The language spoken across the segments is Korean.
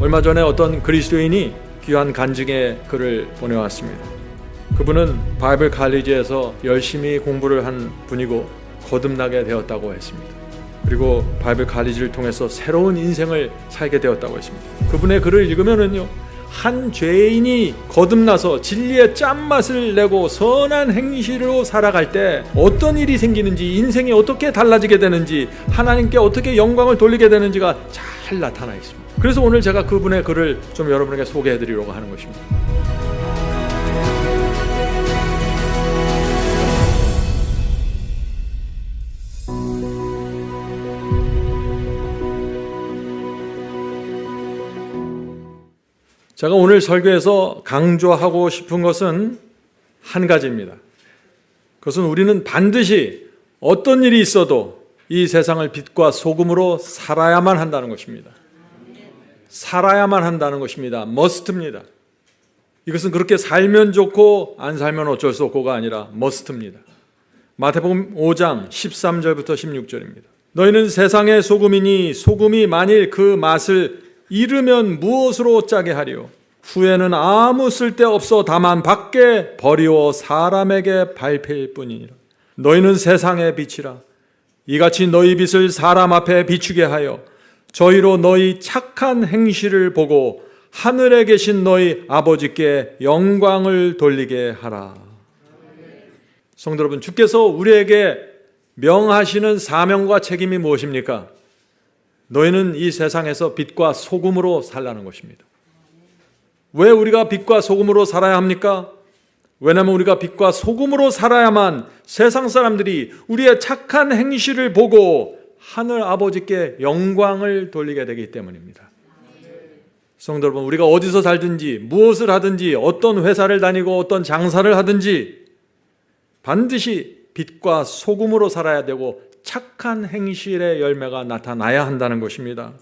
얼마 전에 어떤 그리스도인이 귀한 간증의 글을 보내왔습니다. 그분은 바이블 칼리지에서 열심히 공부를 한 분이고 거듭나게 되었다고 했습니다. 그리고 바이블 칼리지를 통해서 새로운 인생을 살게 되었다고 했습니다. 그분의 글을 읽으면은요, 한 죄인이 거듭나서 진리의 짠맛을 내고 선한 행실로 살아갈 때 어떤 일이 생기는지, 인생이 어떻게 달라지게 되는지, 하나님께 어떻게 영광을 돌리게 되는지가 잘 나타나 있습니다. 그래서 오늘 제가 그분의 글을 좀 여러분에게 소개해 드리려고 하는 것입니다. 제가 오늘 설교에서 강조하고 싶은 것은 한 가지입니다. 그것은 우리는 반드시 어떤 일이 있어도 이 세상을 빛과 소금으로 살아야만 한다는 것입니다. 살아야만 한다는 것입니다. must입니다. 이것은 그렇게 살면 좋고 안 살면 어쩔 수 없고가 아니라 must입니다. 마태복음 5장 13절부터 16절입니다. 너희는 세상의 소금이니 소금이 만일 그 맛을 잃으면 무엇으로 짜게 하리요? 후에는 아무 쓸데없어 다만 밖에 버리워 사람에게 밟힐 뿐이니라. 너희는 세상의 빛이라. 이같이 너희 빛을 사람 앞에 비추게 하여 저희로 너희 착한 행실을 보고 하늘에 계신 너희 아버지께 영광을 돌리게 하라. 성도 여러분, 주께서 우리에게 명하시는 사명과 책임이 무엇입니까? 너희는 이 세상에서 빛과 소금으로 살라는 것입니다. 왜 우리가 빛과 소금으로 살아야 합니까? 왜냐하면 우리가 빛과 소금으로 살아야만 세상 사람들이 우리의 착한 행실을 보고 하늘 아버지께 영광을 돌리게 되기 때문입니다. 성도 여러분, 우리가 어디서 살든지 무엇을 하든지 어떤 회사를 다니고 어떤 장사를 하든지 반드시 빛과 소금으로 살아야 되고 착한 행실의 열매가 나타나야 한다는 것입니다.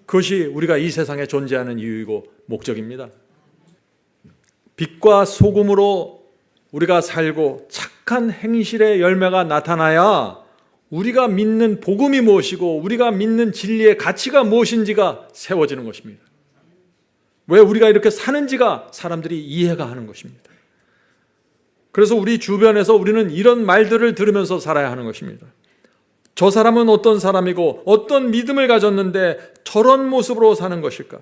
그것이 우리가 이 세상에 존재하는 이유이고 목적입니다. 빛과 소금으로 우리가 살고 착한 행실의 열매가 나타나야 우리가 믿는 복음이 무엇이고 우리가 믿는 진리의 가치가 무엇인지가 세워지는 것입니다. 왜 우리가 이렇게 사는지가 사람들이 이해가 하는 것입니다. 그래서 우리 주변에서 우리는 이런 말들을 들으면서 살아야 하는 것입니다. 저 사람은 어떤 사람이고 어떤 믿음을 가졌는데 저런 모습으로 사는 것일까?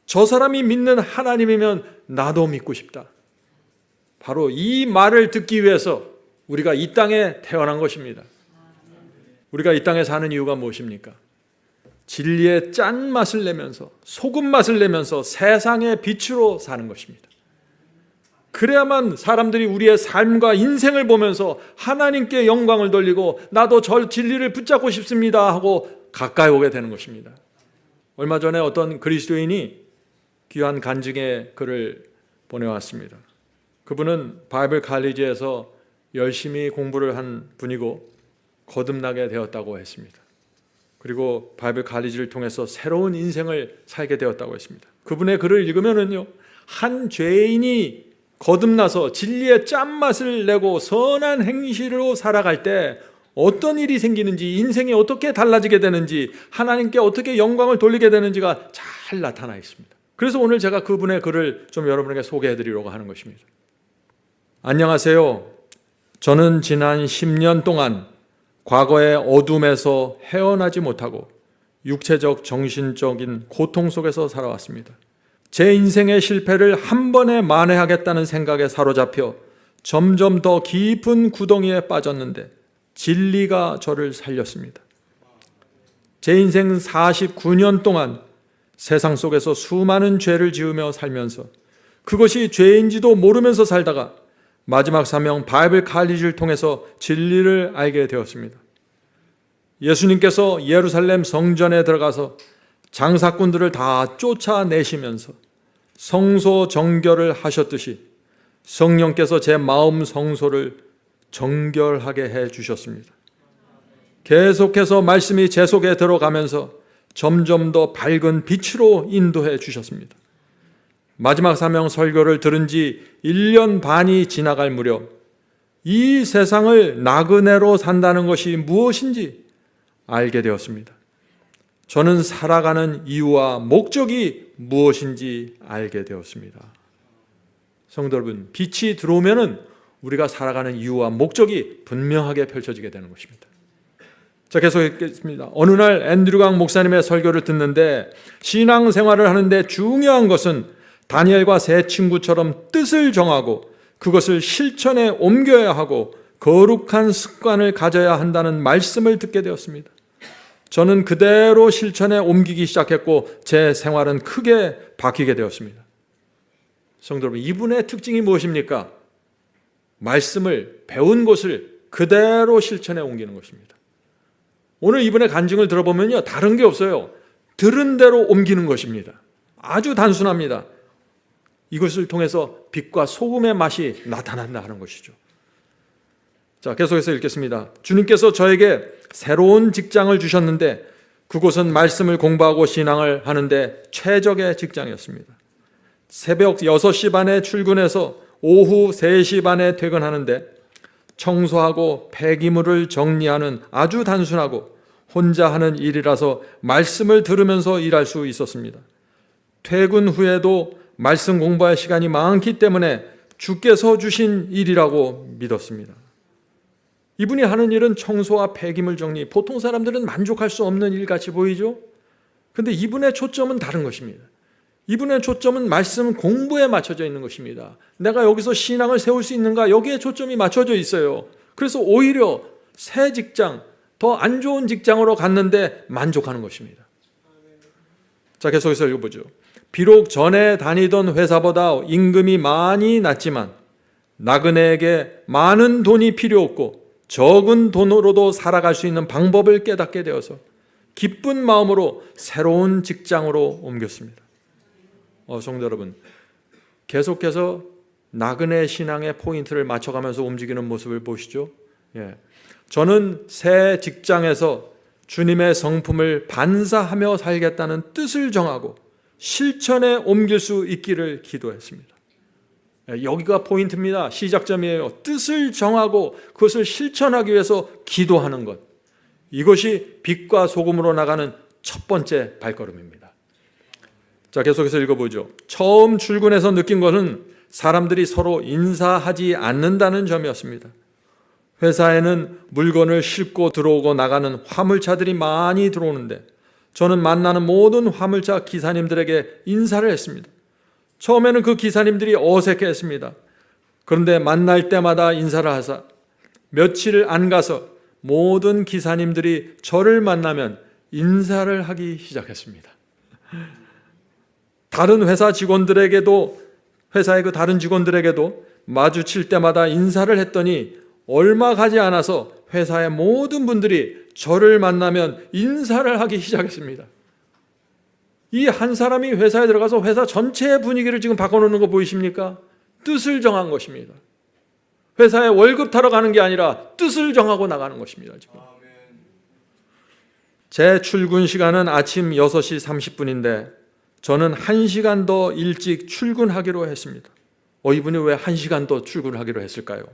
저 사람이 믿는 하나님이면 나도 믿고 싶다. 바로 이 말을 듣기 위해서 우리가 이 땅에 태어난 것입니다. 우리가 이 땅에 사는 이유가 무엇입니까? 진리의 짠맛을 내면서 소금 맛을 내면서 세상의 빛으로 사는 것입니다. 그래야만 사람들이 우리의 삶과 인생을 보면서 하나님께 영광을 돌리고 나도 저 진리를 붙잡고 싶습니다 하고 가까이 오게 되는 것입니다. 얼마 전에 어떤 그리스도인이 귀한 간증의 글을 보내왔습니다. 그분은 바이블 칼리지에서 열심히 공부를 한 분이고 거듭나게 되었다고 했습니다. 그리고 바이블 칼리지를 통해서 새로운 인생을 살게 되었다고 했습니다. 그분의 글을 읽으면은요, 한 죄인이 거듭나서 진리의 짠맛을 내고 선한 행실로 살아갈 때 어떤 일이 생기는지, 인생이 어떻게 달라지게 되는지, 하나님께 어떻게 영광을 돌리게 되는지가 잘 나타나 있습니다. 그래서 오늘 제가 그분의 글을 좀 여러분에게 소개해 드리려고 하는 것입니다. 안녕하세요. 저는 지난 10년 동안 과거의 어둠에서 헤어나지 못하고 육체적, 정신적인 고통 속에서 살아왔습니다. 제 인생의 실패를 한 번에 만회하겠다는 생각에 사로잡혀 점점 더 깊은 구덩이에 빠졌는데 진리가 저를 살렸습니다. 제 인생 49년 동안 세상 속에서 수많은 죄를 지으며 살면서 그것이 죄인지도 모르면서 살다가 마지막 사명 바이블 칼리지를 통해서 진리를 알게 되었습니다. 예수님께서 예루살렘 성전에 들어가서 장사꾼들을 다 쫓아내시면서 성소 정결을 하셨듯이 성령께서 제 마음 성소를 정결하게 해 주셨습니다. 계속해서 말씀이 제 속에 들어가면서 점점 더 밝은 빛으로 인도해 주셨습니다. 마지막 사명 설교를 들은 지 1년 반이 지나갈 무렵 이 세상을 나그네로 산다는 것이 무엇인지 알게 되었습니다. 저는 살아가는 이유와 목적이 무엇인지 알게 되었습니다. 성도 여러분, 빛이 들어오면은 우리가 살아가는 이유와 목적이 분명하게 펼쳐지게 되는 것입니다. 자, 계속 읽겠습니다. 어느 날 앤드류강 목사님의 설교를 듣는데 신앙생활을 하는데 중요한 것은 다니엘과 세 친구처럼 뜻을 정하고 그것을 실천에 옮겨야 하고 거룩한 습관을 가져야 한다는 말씀을 듣게 되었습니다. 저는 그대로 실천에 옮기기 시작했고 제 생활은 크게 바뀌게 되었습니다. 성도 여러분, 이분의 특징이 무엇입니까? 말씀을 배운 것을 그대로 실천에 옮기는 것입니다. 오늘 이분의 간증을 들어보면요, 다른 게 없어요. 들은 대로 옮기는 것입니다. 아주 단순합니다. 이것을 통해서 빛과 소금의 맛이 나타난다 하는 것이죠. 자, 계속해서 읽겠습니다. 주님께서 저에게 새로운 직장을 주셨는데 그곳은 말씀을 공부하고 신앙을 하는데 최적의 직장이었습니다. 새벽 6시 반에 출근해서 오후 3시 반에 퇴근하는데 청소하고 폐기물을 정리하는 아주 단순하고 혼자 하는 일이라서 말씀을 들으면서 일할 수 있었습니다. 퇴근 후에도 말씀 공부할 시간이 많기 때문에 주께서 주신 일이라고 믿었습니다. 이분이 하는 일은 청소와 폐기물 정리, 보통 사람들은 만족할 수 없는 일같이 보이죠? 그런데 이분의 초점은 다른 것입니다. 이분의 초점은 말씀 공부에 맞춰져 있는 것입니다. 내가 여기서 신앙을 세울 수 있는가? 여기에 초점이 맞춰져 있어요. 그래서 오히려 새 직장, 더 안 좋은 직장으로 갔는데 만족하는 것입니다. 자, 계속해서 읽어보죠. 비록 전에 다니던 회사보다 임금이 많이 낮지만 나그네에게 많은 돈이 필요 없고 적은 돈으로도 살아갈 수 있는 방법을 깨닫게 되어서 기쁜 마음으로 새로운 직장으로 옮겼습니다. 성도 여러분, 계속해서 나그네 신앙의 포인트를 맞춰가면서 움직이는 모습을 보시죠. 저는 새 직장에서 주님의 성품을 반사하며 살겠다는 뜻을 정하고 실천에 옮길 수 있기를 기도했습니다. 여기가 포인트입니다. 시작점이에요. 뜻을 정하고 그것을 실천하기 위해서 기도하는 것. 이것이 빛과 소금으로 나가는 첫 번째 발걸음입니다. 자, 계속해서 읽어보죠. 처음 출근해서 느낀 것은 사람들이 서로 인사하지 않는다는 점이었습니다. 회사에는 물건을 싣고 들어오고 나가는 화물차들이 많이 들어오는데 저는 만나는 모든 화물차 기사님들에게 인사를 했습니다. 처음에는 그 기사님들이 어색해했습니다. 그런데 만날 때마다 인사를 하사 며칠 안 가서 모든 기사님들이 저를 만나면 인사를 하기 시작했습니다. 다른 회사 직원들에게도, 회사의 그 다른 직원들에게도 마주칠 때마다 인사를 했더니 얼마 가지 않아서 회사의 모든 분들이 저를 만나면 인사를 하기 시작했습니다. 이 한 사람이 회사에 들어가서 회사 전체의 분위기를 지금 바꿔놓는 거 보이십니까? 뜻을 정한 것입니다. 회사에 월급 타러 가는 게 아니라 뜻을 정하고 나가는 것입니다. 지금. 제 출근 시간은 아침 6시 30분인데 저는 1시간 더 일찍 출근하기로 했습니다. 이분이 왜 1시간 더 출근하기로 했을까요?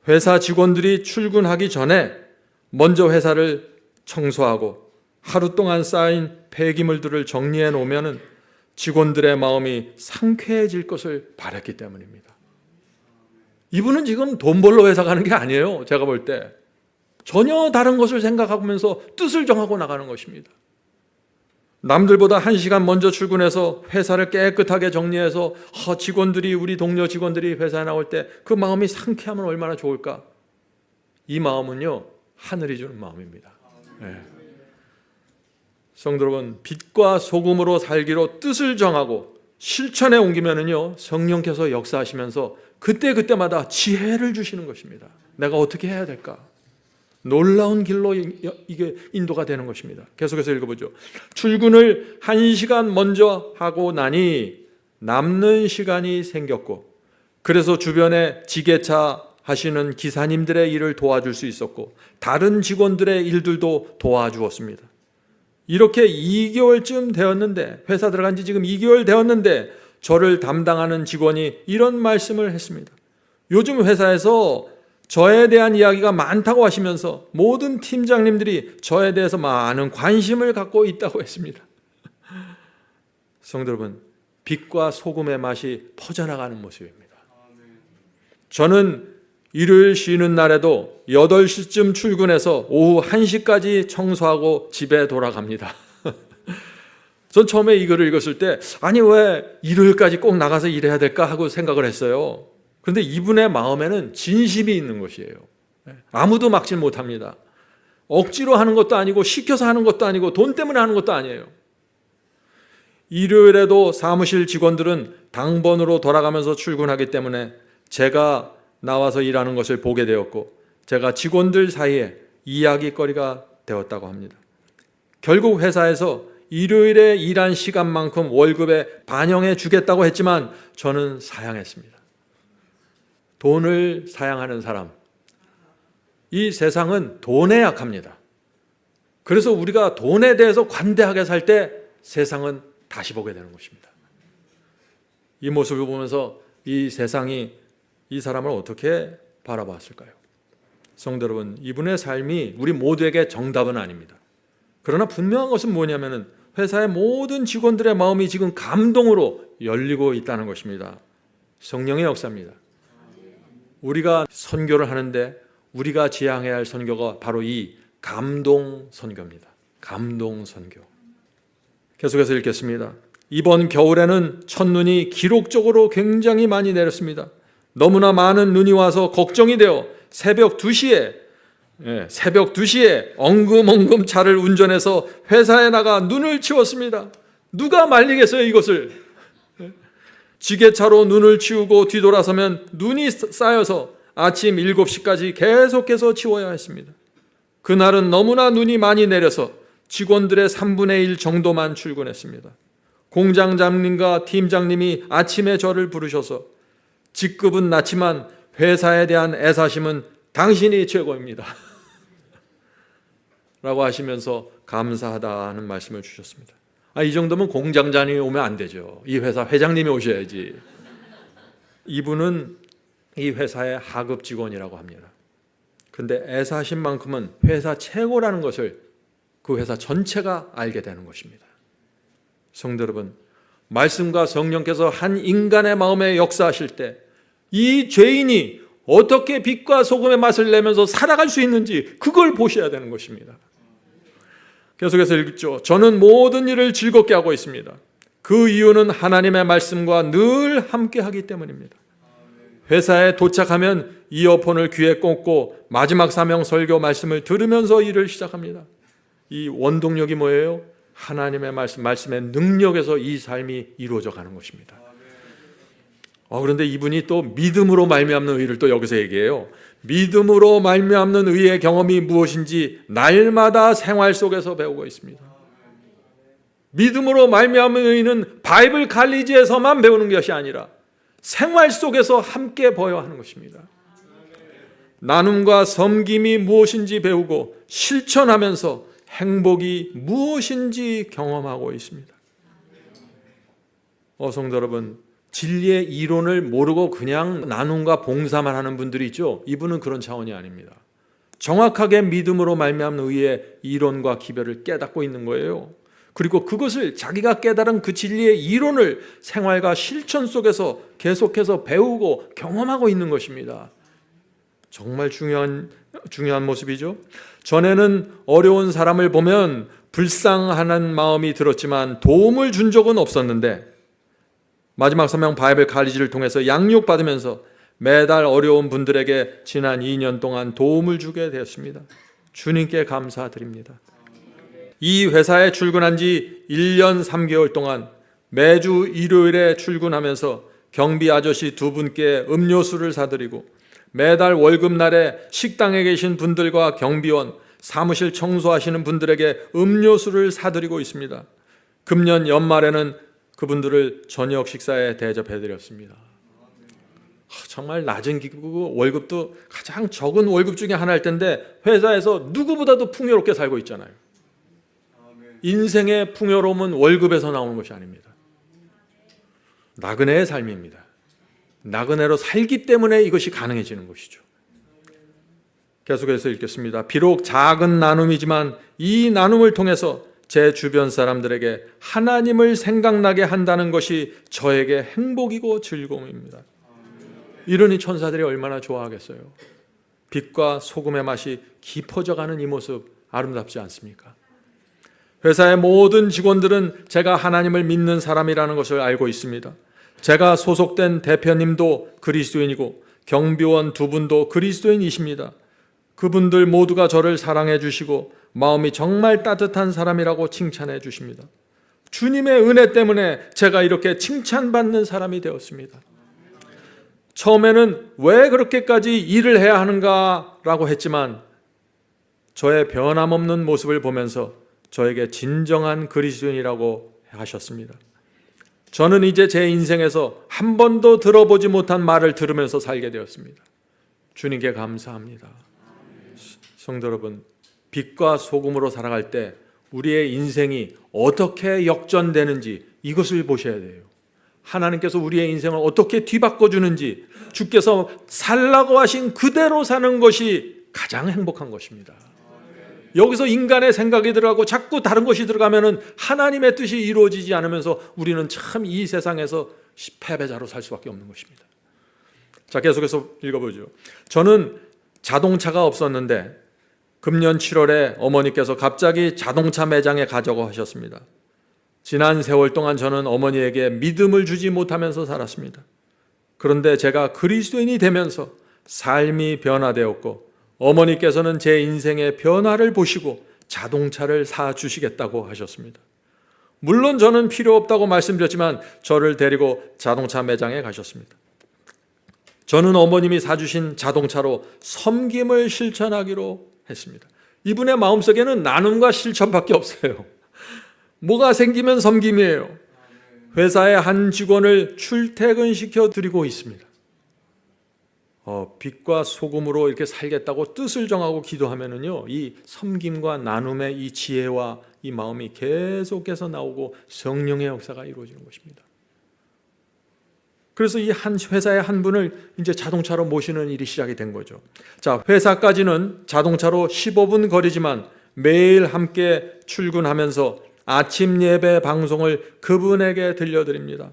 회사 직원들이 출근하기 전에 먼저 회사를 청소하고 하루 동안 쌓인 폐기물들을 정리해 놓으면 직원들의 마음이 상쾌해질 것을 바랐기 때문입니다. 이분은 지금 돈 벌러 회사 가는 게 아니에요. 제가 볼 때 전혀 다른 것을 생각하면서 뜻을 정하고 나가는 것입니다. 남들보다 1시간 먼저 출근해서 회사를 깨끗하게 정리해서 직원들이, 우리 동료 직원들이 회사에 나올 때 그 마음이 상쾌하면 얼마나 좋을까? 이 마음은요, 하늘이 주는 마음입니다. 성도 여러분, 빛과 소금으로 살기로 뜻을 정하고 실천에 옮기면은요, 성령께서 역사하시면서 그때마다 지혜를 주시는 것입니다. 내가 어떻게 해야 될까? 놀라운 길로 이게 인도가 되는 것입니다. 계속해서 읽어보죠. 출근을 1시간 먼저 하고 나니 남는 시간이 생겼고, 그래서 주변에 지게차 하시는 기사님들의 일을 도와줄 수 있었고 다른 직원들의 일들도 도와주었습니다. 이렇게 2개월쯤 되었는데, 회사 들어간 지 지금 2개월 되었는데 저를 담당하는 직원이 이런 말씀을 했습니다. 요즘 회사에서 저에 대한 이야기가 많다고 하시면서 모든 팀장님들이 저에 대해서 많은 관심을 갖고 있다고 했습니다. 성도 여러분, 빛과 소금의 맛이 퍼져나가는 모습입니다. 저는 일요일 쉬는 날에도 8시쯤 출근해서 오후 1시까지 청소하고 집에 돌아갑니다. 전 처음에 이거를 읽었을 때 아니 왜 일요일까지 꼭 나가서 일해야 될까 하고 생각을 했어요. 그런데 이분의 마음에는 진심이 있는 것이에요. 아무도 막지 못합니다. 억지로 하는 것도 아니고 시켜서 하는 것도 아니고 돈 때문에 하는 것도 아니에요. 일요일에도 사무실 직원들은 당번으로 돌아가면서 출근하기 때문에 제가 나와서 일하는 것을 보게 되었고 제가 직원들 사이에 이야기거리가 되었다고 합니다. 결국 회사에서 일요일에 일한 시간만큼 월급에 반영해 주겠다고 했지만 저는 사양했습니다. 돈을 사양하는 사람, 이 세상은 돈에 약합니다. 그래서 우리가 돈에 대해서 관대하게 살 때 세상은 다시 보게 되는 것입니다. 이 모습을 보면서 이 세상이 이 사람을 어떻게 바라봤을까요? 성도 여러분, 이분의 삶이 우리 모두에게 정답은 아닙니다. 그러나 분명한 것은 뭐냐면은 회사의 모든 직원들의 마음이 지금 감동으로 열리고 있다는 것입니다. 성령의 역사입니다. 우리가 선교를 하는데 우리가 지향해야 할 선교가 바로 이 감동 선교입니다. 감동 선교. 계속해서 읽겠습니다. 이번 겨울에는 첫눈이 기록적으로 굉장히 많이 내렸습니다. 너무나 많은 눈이 와서 걱정이 되어 새벽 2시에 엉금엉금 차를 운전해서 회사에 나가 눈을 치웠습니다. 누가 말리겠어요, 이것을? 지게차로 눈을 치우고 뒤돌아서면 눈이 쌓여서 아침 7시까지 계속해서 치워야 했습니다. 그날은 너무나 눈이 많이 내려서 직원들의 3분의 1 정도만 출근했습니다. 공장장님과 팀장님이 아침에 저를 부르셔서 직급은 낮지만 회사에 대한 애사심은 당신이 최고입니다. 라고 하시면서 감사하다는 말씀을 주셨습니다. 이 정도면 공장장님이 오면 안 되죠. 이 회사 회장님이 오셔야지. 이분은 이 회사의 하급 직원이라고 합니다. 그런데 애사심만큼은 회사 최고라는 것을 그 회사 전체가 알게 되는 것입니다. 성도 여러분, 말씀과 성령께서 한 인간의 마음에 역사하실 때 이 죄인이 어떻게 빛과 소금의 맛을 내면서 살아갈 수 있는지 그걸 보셔야 되는 것입니다. 계속해서 읽죠. 저는 모든 일을 즐겁게 하고 있습니다. 그 이유는 하나님의 말씀과 늘 함께 하기 때문입니다. 회사에 도착하면 이어폰을 귀에 꽂고 마지막 사명 설교 말씀을 들으면서 일을 시작합니다. 이 원동력이 뭐예요? 하나님의 말씀의 능력에서 이 삶이 이루어져 가는 것입니다. 그런데 이분이 또 믿음으로 말미암는 의를 또 여기서 얘기해요. 믿음으로 말미암는 의의 경험이 무엇인지 날마다 생활 속에서 배우고 있습니다. 믿음으로 말미암는 의는 바이블 칼리지에서만 배우는 것이 아니라 생활 속에서 함께 보여야 하는 것입니다. 나눔과 섬김이 무엇인지 배우고 실천하면서 행복이 무엇인지 경험하고 있습니다. 성도 여러분, 진리의 이론을 모르고 그냥 나눔과 봉사만 하는 분들이 있죠. 이분은 그런 차원이 아닙니다. 정확하게 믿음으로 말미암는 의의 이론과 기별을 깨닫고 있는 거예요. 그리고 그것을 자기가 깨달은 그 진리의 이론을 생활과 실천 속에서 계속해서 배우고 경험하고 있는 것입니다. 정말 중요한 모습이죠. 전에는 어려운 사람을 보면 불쌍하는 마음이 들었지만 도움을 준 적은 없었는데 마지막 사명 바이블 칼리지를 통해서 양육받으면서 매달 어려운 분들에게 지난 2년 동안 도움을 주게 되었습니다. 주님께 감사드립니다. 이 회사에 출근한 지 1년 3개월 동안 매주 일요일에 출근하면서 경비 아저씨 2분께 음료수를 사드리고 매달 월급날에 식당에 계신 분들과 경비원, 사무실 청소하시는 분들에게 음료수를 사드리고 있습니다. 금년 연말에는 그분들을 저녁 식사에 대접해드렸습니다. 정말 낮은 기구, 월급도 가장 적은 월급 중에 하나일 텐데 회사에서 누구보다도 풍요롭게 살고 있잖아요. 인생의 풍요로움은 월급에서 나오는 것이 아닙니다. 나그네의 삶입니다. 나그네로 살기 때문에 이것이 가능해지는 것이죠. 계속해서 읽겠습니다. 비록 작은 나눔이지만 이 나눔을 통해서 제 주변 사람들에게 하나님을 생각나게 한다는 것이 저에게 행복이고 즐거움입니다. 이러니 천사들이 얼마나 좋아하겠어요. 빛과 소금의 맛이 깊어져가는 이 모습 아름답지 않습니까? 회사의 모든 직원들은 제가 하나님을 믿는 사람이라는 것을 알고 있습니다. 제가 소속된 대표님도 그리스도인이고 경비원 두 분도 그리스도인이십니다. 그분들 모두가 저를 사랑해 주시고 마음이 정말 따뜻한 사람이라고 칭찬해 주십니다. 주님의 은혜 때문에 제가 이렇게 칭찬받는 사람이 되었습니다. 처음에는 왜 그렇게까지 일을 해야 하는가라고 했지만 저의 변함없는 모습을 보면서 저에게 진정한 그리스도인이라고 하셨습니다. 저는 이제 제 인생에서 한 번도 들어보지 못한 말을 들으면서 살게 되었습니다. 주님께 감사합니다. 성도 여러분, 빛과 소금으로 살아갈 때 우리의 인생이 어떻게 역전되는지 이것을 보셔야 돼요. 하나님께서 우리의 인생을 어떻게 뒤바꿔 주는지, 주께서 살라고 하신 그대로 사는 것이 가장 행복한 것입니다. 여기서 인간의 생각이 들어가고 자꾸 다른 것이 들어가면은 하나님의 뜻이 이루어지지 않으면서 우리는 참 이 세상에서 패배자로 살 수밖에 없는 것입니다. 자, 계속해서 읽어보죠. 저는 자동차가 없었는데 금년 7월에 어머니께서 갑자기 자동차 매장에 가자고 하셨습니다. 지난 세월 동안 저는 어머니에게 믿음을 주지 못하면서 살았습니다. 그런데 제가 그리스도인이 되면서 삶이 변화되었고 어머니께서는 제 인생의 변화를 보시고 자동차를 사주시겠다고 하셨습니다. 물론 저는 필요 없다고 말씀드렸지만 저를 데리고 자동차 매장에 가셨습니다. 저는 어머님이 사주신 자동차로 섬김을 실천하기로 했습니다. 이분의 마음속에는 나눔과 실천밖에 없어요. 뭐가 생기면 섬김이에요. 회사의 한 직원을 출퇴근시켜 드리고 있습니다. 빛과 소금으로 이렇게 살겠다고 뜻을 정하고 기도하면은요, 이 섬김과 나눔의 이 지혜와 이 마음이 계속해서 나오고 성령의 역사가 이루어지는 것입니다. 그래서 이 한 회사의 한 분을 이제 자동차로 모시는 일이 시작이 된 거죠. 자, 회사까지는 자동차로 15분 거리지만 매일 함께 출근하면서 아침 예배 방송을 그분에게 들려드립니다.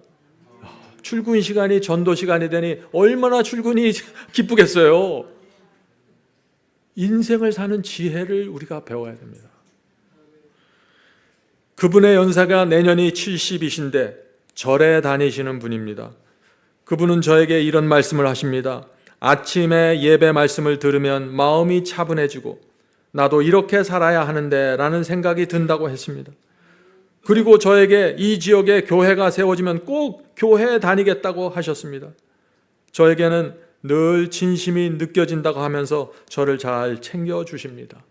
출근 시간이 전도 시간이 되니 얼마나 출근이 기쁘겠어요. 인생을 사는 지혜를 우리가 배워야 됩니다. 그분의 연세가 내년이 70이신데 절에 다니시는 분입니다. 그분은 저에게 이런 말씀을 하십니다. 아침에 예배 말씀을 들으면 마음이 차분해지고 나도 이렇게 살아야 하는데 라는 생각이 든다고 했습니다. 그리고 저에게 이 지역에 교회가 세워지면 꼭 교회에 다니겠다고 하셨습니다. 저에게는 늘 진심이 느껴진다고 하면서 저를 잘 챙겨주십니다.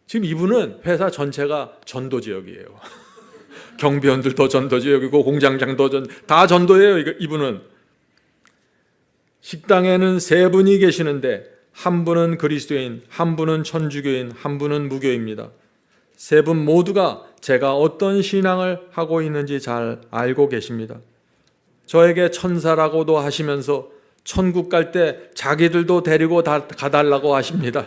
지금 이분은 회사 전체가 전도 지역이에요. 경비원들도 전도 지역이고 공장장도 다 전도예요. 이분은. 식당에는 세 분이 계시는데 한 분은 그리스도인, 한 분은 천주교인, 한 분은 무교입니다. 세 분 모두가 제가 어떤 신앙을 하고 있는지 잘 알고 계십니다. 저에게 천사라고도 하시면서 천국 갈 때 자기들도 데리고 가달라고 하십니다.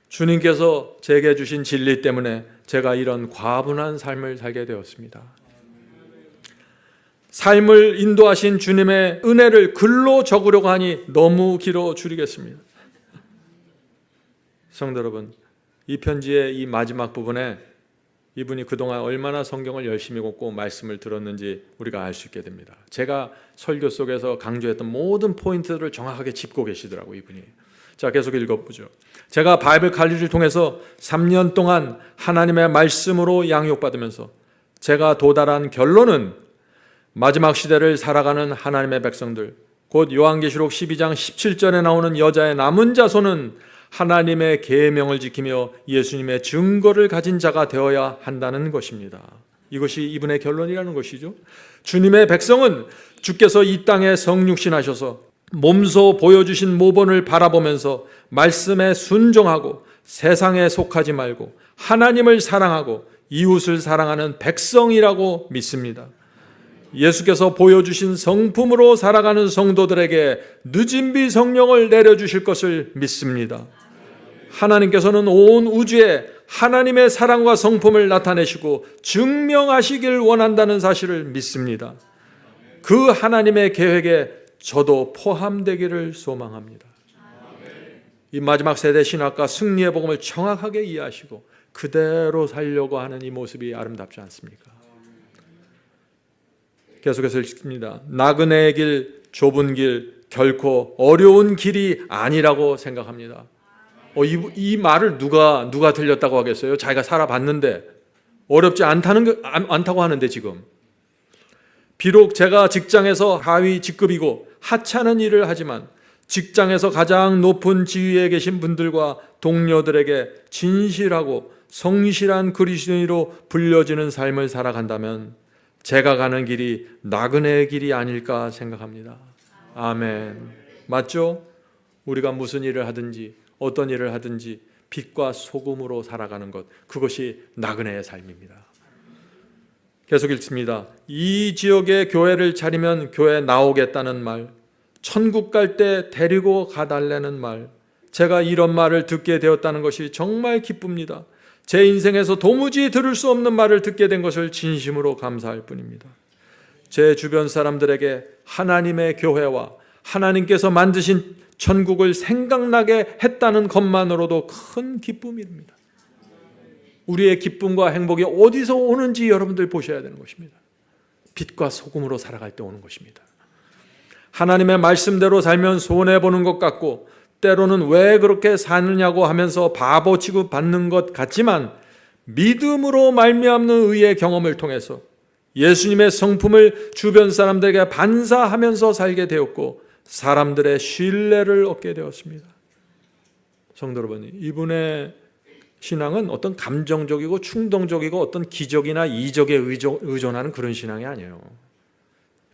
주님께서 제게 주신 진리 때문에 제가 이런 과분한 삶을 살게 되었습니다. 삶을 인도하신 주님의 은혜를 글로 적으려고 하니 너무 길어 줄이겠습니다. 성도 여러분, 이 편지의 이 마지막 부분에 이분이 그동안 얼마나 성경을 열심히 읽고 말씀을 들었는지 우리가 알 수 있게 됩니다. 제가 설교 속에서 강조했던 모든 포인트들을 정확하게 짚고 계시더라고요, 이분이. 자, 계속 읽어보죠. 제가 바이블 칼리지를 통해서 3년 동안 하나님의 말씀으로 양육받으면서 제가 도달한 결론은 마지막 시대를 살아가는 하나님의 백성들, 곧 요한계시록 12장 17절에 나오는 여자의 남은 자손은 하나님의 계명을 지키며 예수님의 증거를 가진 자가 되어야 한다는 것입니다. 이것이 이분의 결론이라는 것이죠. 주님의 백성은 주께서 이 땅에 성육신하셔서 몸소 보여주신 모본을 바라보면서 말씀에 순종하고 세상에 속하지 말고 하나님을 사랑하고 이웃을 사랑하는 백성이라고 믿습니다. 예수께서 보여주신 성품으로 살아가는 성도들에게 늦은 비 성령을 내려주실 것을 믿습니다. 하나님께서는 온 우주에 하나님의 사랑과 성품을 나타내시고 증명하시길 원한다는 사실을 믿습니다. 그 하나님의 계획에 저도 포함되기를 소망합니다. 이 마지막 세대 신학과 승리의 복음을 정확하게 이해하시고 그대로 살려고 하는 이 모습이 아름답지 않습니까? 계속해서 읽습니다. 나그네의 길, 좁은 길, 결코 어려운 길이 아니라고 생각합니다. 이 말을 누가 들렸다고 하겠어요? 자기가 살아봤는데 어렵지 않다고 하는데 지금. 비록 제가 직장에서 하위 직급이고 하찮은 일을 하지만 직장에서 가장 높은 지위에 계신 분들과 동료들에게 진실하고 성실한 그리스도인으로 불려지는 삶을 살아간다면 제가 가는 길이 나그네의 길이 아닐까 생각합니다. 아멘. 맞죠? 우리가 무슨 일을 하든지 어떤 일을 하든지 빛과 소금으로 살아가는 것, 그것이 나그네의 삶입니다. 계속 읽습니다. 이 지역에 교회를 차리면 교회 나오겠다는 말, 천국 갈 때 데리고 가달라는 말, 제가 이런 말을 듣게 되었다는 것이 정말 기쁩니다. 제 인생에서 도무지 들을 수 없는 말을 듣게 된 것을 진심으로 감사할 뿐입니다. 제 주변 사람들에게 하나님의 교회와 하나님께서 만드신 천국을 생각나게 했다는 것만으로도 큰 기쁨입니다. 우리의 기쁨과 행복이 어디서 오는지 여러분들 보셔야 되는 것입니다. 빛과 소금으로 살아갈 때 오는 것입니다. 하나님의 말씀대로 살면 손해보는 것 같고 때로는 왜 그렇게 사느냐고 하면서 바보 취급받는 것 같지만 믿음으로 말미암는 의의 경험을 통해서 예수님의 성품을 주변 사람들에게 반사하면서 살게 되었고 사람들의 신뢰를 얻게 되었습니다. 성도 여러분, 이분의 신앙은 어떤 감정적이고 충동적이고 어떤 기적이나 이적에 의존하는 그런 신앙이 아니에요.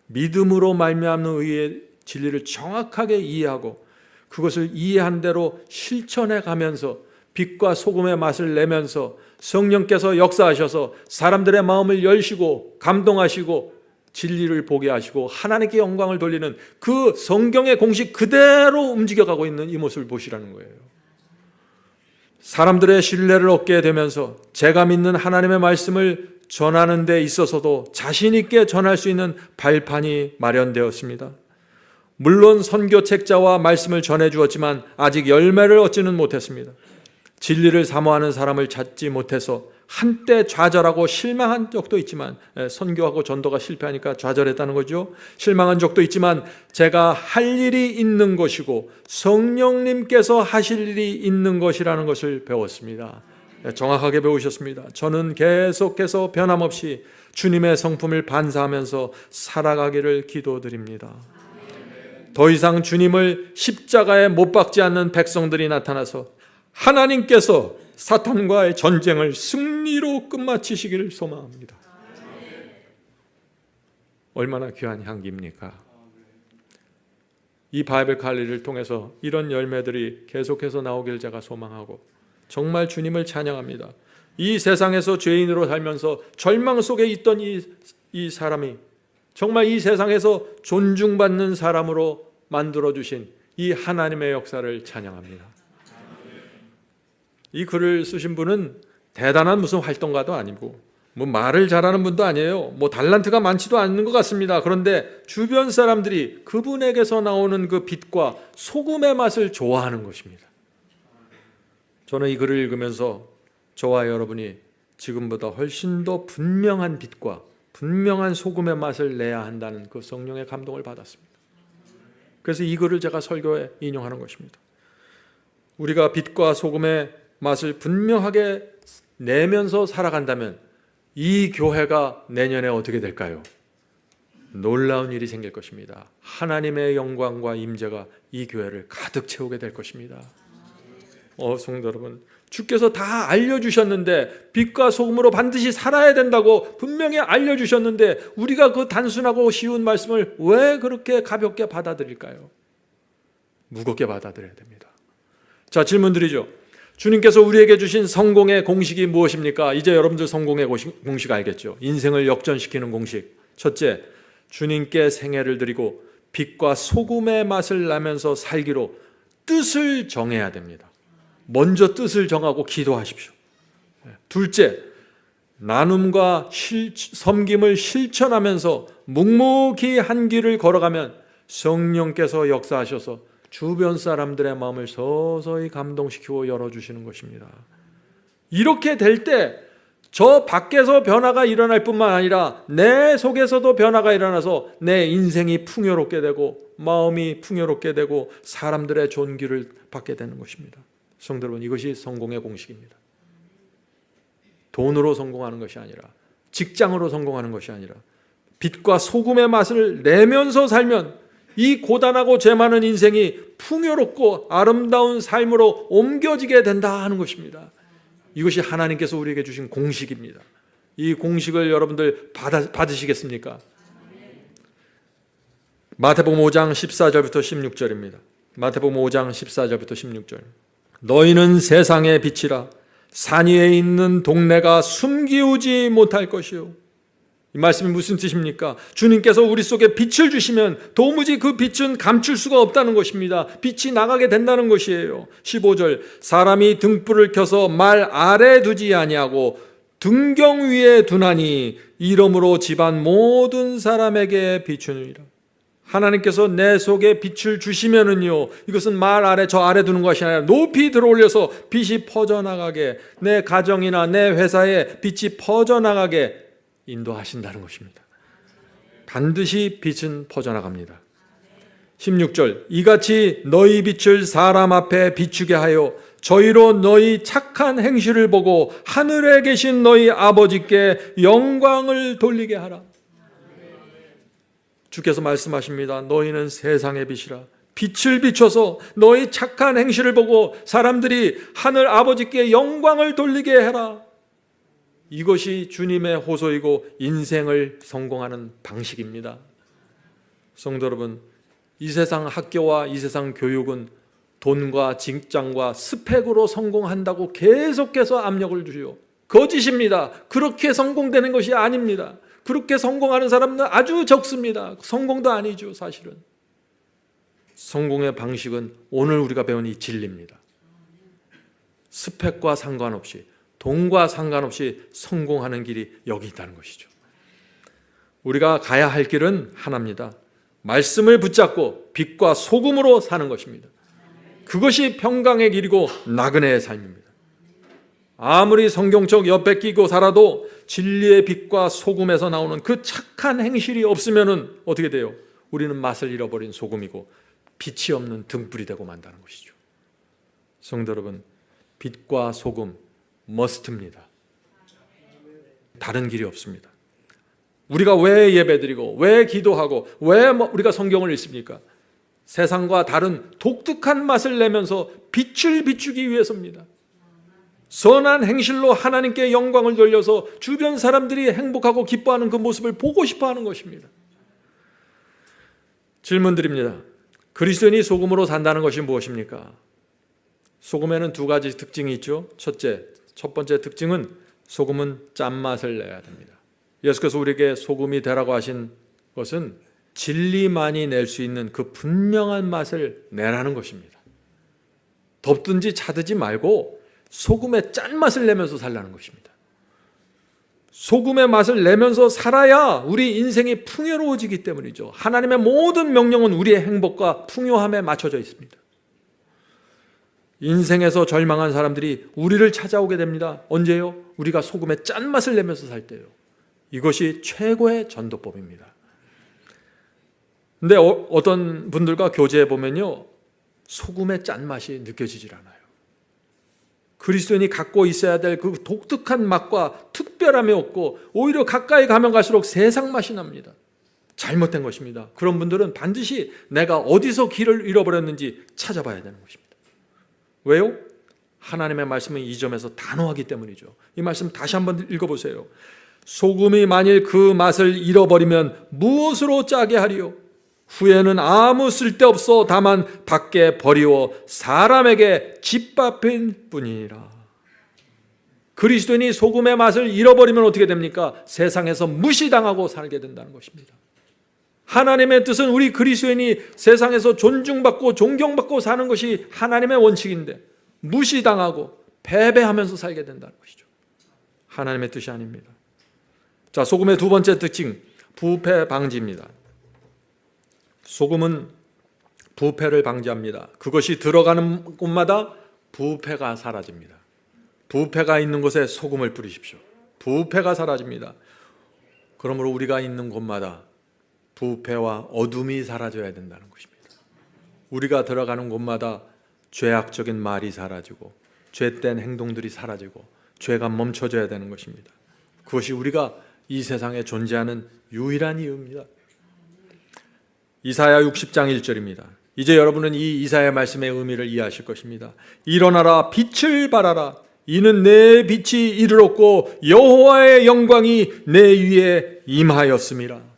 믿음으로 말미암는 의의 진리를 정확하게 이해하고 그것을 이해한 대로 실천해 가면서 빛과 소금의 맛을 내면서 성령께서 역사하셔서 사람들의 마음을 열시고 감동하시고 진리를 보게 하시고 하나님께 영광을 돌리는 그 성경의 공식 그대로 움직여가고 있는 이 모습을 보시라는 거예요. 사람들의 신뢰를 얻게 되면서 제가 믿는 하나님의 말씀을 전하는 데 있어서도 자신 있게 전할 수 있는 발판이 마련되었습니다. 물론 선교책자와 말씀을 전해주었지만 아직 열매를 얻지는 못했습니다. 진리를 사모하는 사람을 찾지 못해서 한때 좌절하고 실망한 적도 있지만, 선교하고 전도가 실패하니까 좌절했다는 거죠. 실망한 적도 있지만 제가 할 일이 있는 것이고 성령님께서 하실 일이 있는 것이라는 것을 배웠습니다. 정확하게 배우셨습니다. 저는 계속해서 변함없이 주님의 성품을 반사하면서 살아가기를 기도드립니다. 더 이상 주님을 십자가에 못 박지 않는 백성들이 나타나서 하나님께서 사탄과의 전쟁을 승리로 끝마치시기를 소망합니다. 얼마나 귀한 향기입니까? 이 바이블 칼리를 통해서 이런 열매들이 계속해서 나오길 제가 소망하고 정말 주님을 찬양합니다. 이 세상에서 죄인으로 살면서 절망 속에 있던 이 사람이 정말 이 세상에서 존중받는 사람으로 만들어주신 이 하나님의 역사를 찬양합니다. 이 글을 쓰신 분은 대단한 무슨 활동가도 아니고 뭐 말을 잘하는 분도 아니에요. 뭐 달란트가 많지도 않는 것 같습니다. 그런데 주변 사람들이 그분에게서 나오는 그 빛과 소금의 맛을 좋아하는 것입니다. 저는 이 글을 읽으면서 저와 여러분이 지금보다 훨씬 더 분명한 빛과 분명한 소금의 맛을 내야 한다는 그 성령의 감동을 받았습니다. 그래서 이 글을 제가 설교에 인용하는 것입니다. 우리가 빛과 소금의 맛을 분명하게 내면서 살아간다면 이 교회가 내년에 어떻게 될까요? 놀라운 일이 생길 것입니다. 하나님의 영광과 임재가 이 교회를 가득 채우게 될 것입니다. 성도 여러분, 주께서 다 알려주셨는데 빛과 소금으로 반드시 살아야 된다고 분명히 알려주셨는데 우리가 그 단순하고 쉬운 말씀을 왜 그렇게 가볍게 받아들일까요? 무겁게 받아들여야 됩니다. 자, 질문 드리죠. 주님께서 우리에게 주신 성공의 공식이 무엇입니까? 이제 여러분들 성공의 공식 알겠죠? 인생을 역전시키는 공식. 첫째, 주님께 생애를 드리고 빛과 소금의 맛을 나면서 살기로 뜻을 정해야 됩니다. 먼저 뜻을 정하고 기도하십시오. 둘째, 나눔과 섬김을 실천하면서 묵묵히 한 길을 걸어가면 성령께서 역사하셔서 주변 사람들의 마음을 서서히 감동시키고 열어주시는 것입니다. 이렇게 될 때 저 밖에서 변화가 일어날 뿐만 아니라 내 속에서도 변화가 일어나서 내 인생이 풍요롭게 되고 마음이 풍요롭게 되고 사람들의 존귀를 받게 되는 것입니다. 성도 여러분, 이것이 성공의 공식입니다. 돈으로 성공하는 것이 아니라, 직장으로 성공하는 것이 아니라, 빛과 소금의 맛을 내면서 살면 이 고단하고 죄 많은 인생이 풍요롭고 아름다운 삶으로 옮겨지게 된다 하는 것입니다. 이것이 하나님께서 우리에게 주신 공식입니다. 이 공식을 여러분들 받으시겠습니까? 마태복음 5장 14절부터 16절입니다. 마태복음 5장 14절부터 16절. 너희는 세상의 빛이라. 산 위에 있는 동네가 숨기우지 못할 것이요. 이 말씀이 무슨 뜻입니까? 주님께서 우리 속에 빛을 주시면 도무지 그 빛은 감출 수가 없다는 것입니다. 빛이 나가게 된다는 것이에요. 15절. 사람이 등불을 켜서 말 아래 두지 아니하고 등경 위에 두나니 이러므로 집안 모든 사람에게 비추느니라. 하나님께서 내 속에 빛을 주시면은요, 이것은 말 아래, 저 아래 두는 것이 아니라 높이 들어올려서 빛이 퍼져나가게, 내 가정이나 내 회사에 빛이 퍼져나가게 인도하신다는 것입니다. 반드시 빛은 퍼져나갑니다. 16절. 이같이 너희 빛을 사람 앞에 비추게 하여 저희로 너희 착한 행실을 보고 하늘에 계신 너희 아버지께 영광을 돌리게 하라. 주께서 말씀하십니다. 너희는 세상의 빛이라. 빛을 비춰서 너희 착한 행실을 보고 사람들이 하늘 아버지께 영광을 돌리게 해라. 이것이 주님의 호소이고 인생을 성공하는 방식입니다. 성도 여러분, 이 세상 학교와 이 세상 교육은 돈과 직장과 스펙으로 성공한다고 계속해서 압력을 주죠. 거짓입니다. 그렇게 성공되는 것이 아닙니다. 그렇게 성공하는 사람은 아주 적습니다. 성공도 아니죠, 사실은. 성공의 방식은 오늘 우리가 배운 이 진리입니다. 스펙과 상관없이, 돈과 상관없이 성공하는 길이 여기 있다는 것이죠. 우리가 가야 할 길은 하나입니다. 말씀을 붙잡고 빛과 소금으로 사는 것입니다. 그것이 평강의 길이고 나그네의 삶입니다. 아무리 성경책 옆에 끼고 살아도 진리의 빛과 소금에서 나오는 그 착한 행실이 없으면 어떻게 돼요? 우리는 맛을 잃어버린 소금이고 빛이 없는 등불이 되고 만다는 것이죠. 성도 여러분, 빛과 소금 머스트입니다. 다른 길이 없습니다. 우리가 왜 예배드리고 왜 기도하고 왜 우리가 성경을 읽습니까? 세상과 다른 독특한 맛을 내면서 빛을 비추기 위해서입니다. 선한 행실로 하나님께 영광을 돌려서 주변 사람들이 행복하고 기뻐하는 그 모습을 보고 싶어하는 것입니다. 질문 드립니다. 그리스도인이 소금으로 산다는 것이 무엇입니까? 소금에는 두 가지 특징이 있죠. 첫 번째 특징은 소금은 짠맛을 내야 됩니다. 예수께서 우리에게 소금이 되라고 하신 것은 진리만이 낼 수 있는 그 분명한 맛을 내라는 것입니다. 덥든지 차든지 말고 소금의 짠맛을 내면서 살라는 것입니다. 소금의 맛을 내면서 살아야 우리 인생이 풍요로워지기 때문이죠. 하나님의 모든 명령은 우리의 행복과 풍요함에 맞춰져 있습니다. 인생에서 절망한 사람들이 우리를 찾아오게 됩니다. 언제요? 우리가 소금의 짠맛을 내면서 살 때요. 이것이 최고의 전도법입니다. 근데 어떤 분들과 교제해 보면요, 소금의 짠맛이 느껴지질 않아요. 그리스도인이 갖고 있어야 될 그 독특한 맛과 특별함이 없고 오히려 가까이 가면 갈수록 세상 맛이 납니다. 잘못된 것입니다. 그런 분들은 반드시 내가 어디서 길을 잃어버렸는지 찾아봐야 되는 것입니다. 왜요? 하나님의 말씀은 이 점에서 단호하기 때문이죠. 이 말씀 다시 한번 읽어보세요. 소금이 만일 그 맛을 잃어버리면 무엇으로 짜게 하리요? 후에는 아무 쓸데없어 다만 밖에 버리워 사람에게 짓밟힌 뿐이니라. 그리스도인이 소금의 맛을 잃어버리면 어떻게 됩니까? 세상에서 무시당하고 살게 된다는 것입니다. 하나님의 뜻은 우리 그리스도인이 세상에서 존중받고 존경받고 사는 것이 하나님의 원칙인데 무시당하고 패배하면서 살게 된다는 것이죠. 하나님의 뜻이 아닙니다. 자, 소금의 두 번째 특징, 부패 방지입니다. 소금은 부패를 방지합니다. 그것이 들어가는 곳마다 부패가 사라집니다. 부패가 있는 곳에 소금을 뿌리십시오. 부패가 사라집니다. 그러므로 우리가 있는 곳마다 부패와 어둠이 사라져야 된다는 것입니다. 우리가 들어가는 곳마다 죄악적인 말이 사라지고 죄된 행동들이 사라지고 죄가 멈춰져야 되는 것입니다. 그것이 우리가 이 세상에 존재하는 유일한 이유입니다. 이사야 60장 1절입니다. 이제 여러분은 이 이사야 말씀의 의미를 이해하실 것입니다. 일어나라, 빛을 발하라. 이는 내 빛이 이르렀고 여호와의 영광이 내 위에 임하였음이라.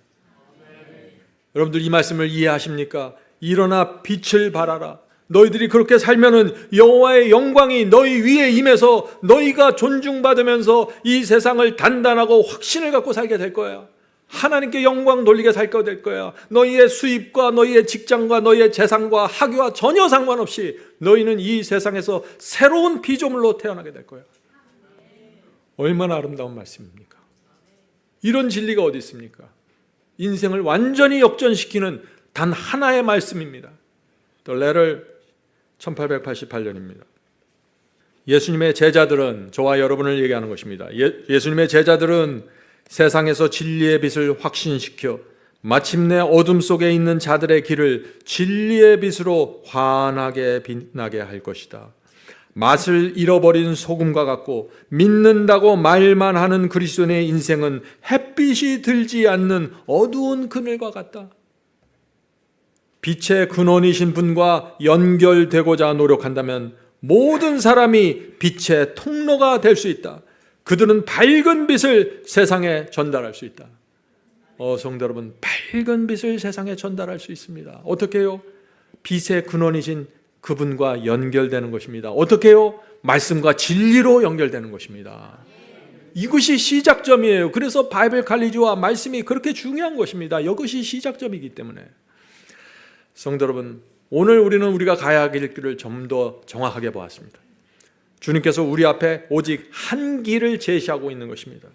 여러분들 이 말씀을 이해하십니까? 일어나 빛을 발하라. 너희들이 그렇게 살면은 여호와의 영광이 너희 위에 임해서 너희가 존중받으면서 이 세상을 단단하고 확신을 갖고 살게 될 거야. 하나님께 영광 돌리게 살게 될 거야. 너희의 수입과 너희의 직장과 너희의 재산과 학위와 전혀 상관없이 너희는 이 세상에서 새로운 피조물로 태어나게 될 거야. 얼마나 아름다운 말씀입니까? 이런 진리가 어디 있습니까? 인생을 완전히 역전시키는 단 하나의 말씀입니다. The letter 1888년입니다. 예수님의 제자들은, 저와 여러분을 얘기하는 것입니다. 예수님의 제자들은 세상에서 진리의 빛을 확신시켜 마침내 어둠 속에 있는 자들의 길을 진리의 빛으로 환하게 빛나게 할 것이다. 맛을 잃어버린 소금과 같고 믿는다고 말만 하는 그리스도인의 인생은 햇빛이 들지 않는 어두운 그늘과 같다. 빛의 근원이신 분과 연결되고자 노력한다면 모든 사람이 빛의 통로가 될 수 있다. 그들은 밝은 빛을 세상에 전달할 수 있다. 성도 여러분, 밝은 빛을 세상에 전달할 수 있습니다. 어떻게 해요? 빛의 근원이신 그분과 연결되는 것입니다. 어떻게 해요? 말씀과 진리로 연결되는 것입니다. 이것이 시작점이에요. 그래서 바이블 칼리지와 말씀이 그렇게 중요한 것입니다. 이것이 시작점이기 때문에. 성도 여러분, 오늘 우리는 우리가 가야 할 길을 좀 더 정확하게 보았습니다. 주님께서 우리 앞에 오직 한 길을 제시하고 있는 것입니다.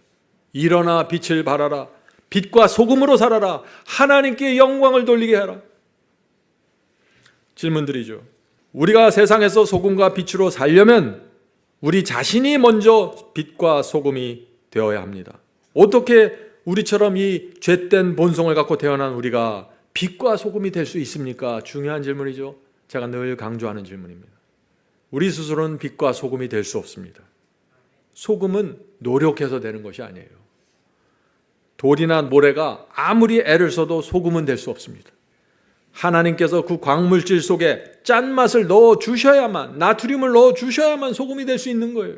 일어나 빛을 발하라. 빛과 소금으로 살아라. 하나님께 영광을 돌리게 하라. 질문드리죠. 우리가 세상에서 소금과 빛으로 살려면 우리 자신이 먼저 빛과 소금이 되어야 합니다. 어떻게 우리처럼 이 죄된 본성을 갖고 태어난 우리가 빛과 소금이 될 수 있습니까? 중요한 질문이죠. 제가 늘 강조하는 질문입니다. 우리 스스로는 빛과 소금이 될 수 없습니다. 소금은 노력해서 되는 것이 아니에요. 돌이나 모래가 아무리 애를 써도 소금은 될 수 없습니다. 하나님께서 그 광물질 속에 짠맛을 넣어 주셔야만, 나트륨을 넣어 주셔야만 소금이 될 수 있는 거예요.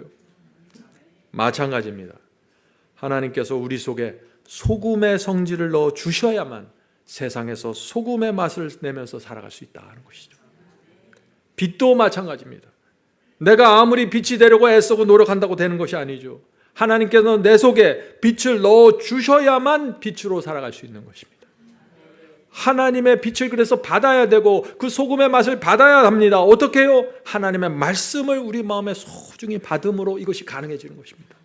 마찬가지입니다. 하나님께서 우리 속에 소금의 성질을 넣어 주셔야만 세상에서 소금의 맛을 내면서 살아갈 수 있다는 것이죠. 빛도 마찬가지입니다. 내가 아무리 빛이 되려고 애쓰고 노력한다고 되는 것이 아니죠. 하나님께서 내 속에 빛을 넣어 주셔야만 빛으로 살아갈 수 있는 것입니다. 하나님의 빛을 그래서 받아야 되고 그 소금의 맛을 받아야 합니다. 어떻게 해요? 하나님의 말씀을 우리 마음에 소중히 받음으로 이것이 가능해지는 것입니다.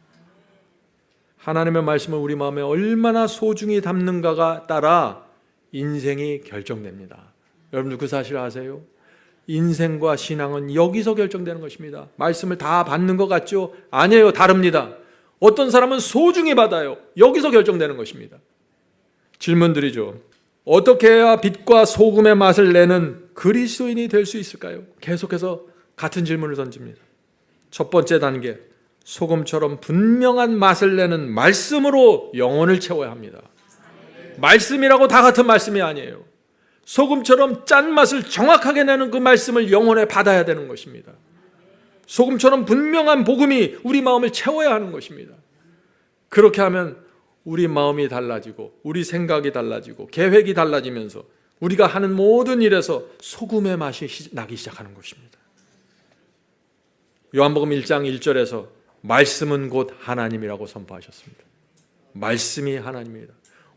하나님의 말씀을 우리 마음에 얼마나 소중히 담는가가 따라 인생이 결정됩니다. 여러분들 그 사실 아세요? 인생과 신앙은 여기서 결정되는 것입니다. 말씀을 다 받는 것 같죠? 아니에요. 다릅니다. 어떤 사람은 소중히 받아요. 여기서 결정되는 것입니다. 질문드리죠. 어떻게 해야 빛과 소금의 맛을 내는 그리스도인이 될 수 있을까요? 계속해서 같은 질문을 던집니다. 첫 번째 단계, 소금처럼 분명한 맛을 내는 말씀으로 영혼을 채워야 합니다. 말씀이라고 다 같은 말씀이 아니에요. 소금처럼 짠맛을 정확하게 내는 그 말씀을 영혼에 받아야 되는 것입니다. 소금처럼 분명한 복음이 우리 마음을 채워야 하는 것입니다. 그렇게 하면 우리 마음이 달라지고 우리 생각이 달라지고 계획이 달라지면서 우리가 하는 모든 일에서 소금의 맛이 나기 시작하는 것입니다. 요한복음 1장 1절에서 말씀은 곧 하나님이라고 선포하셨습니다. 말씀이 하나님입니다.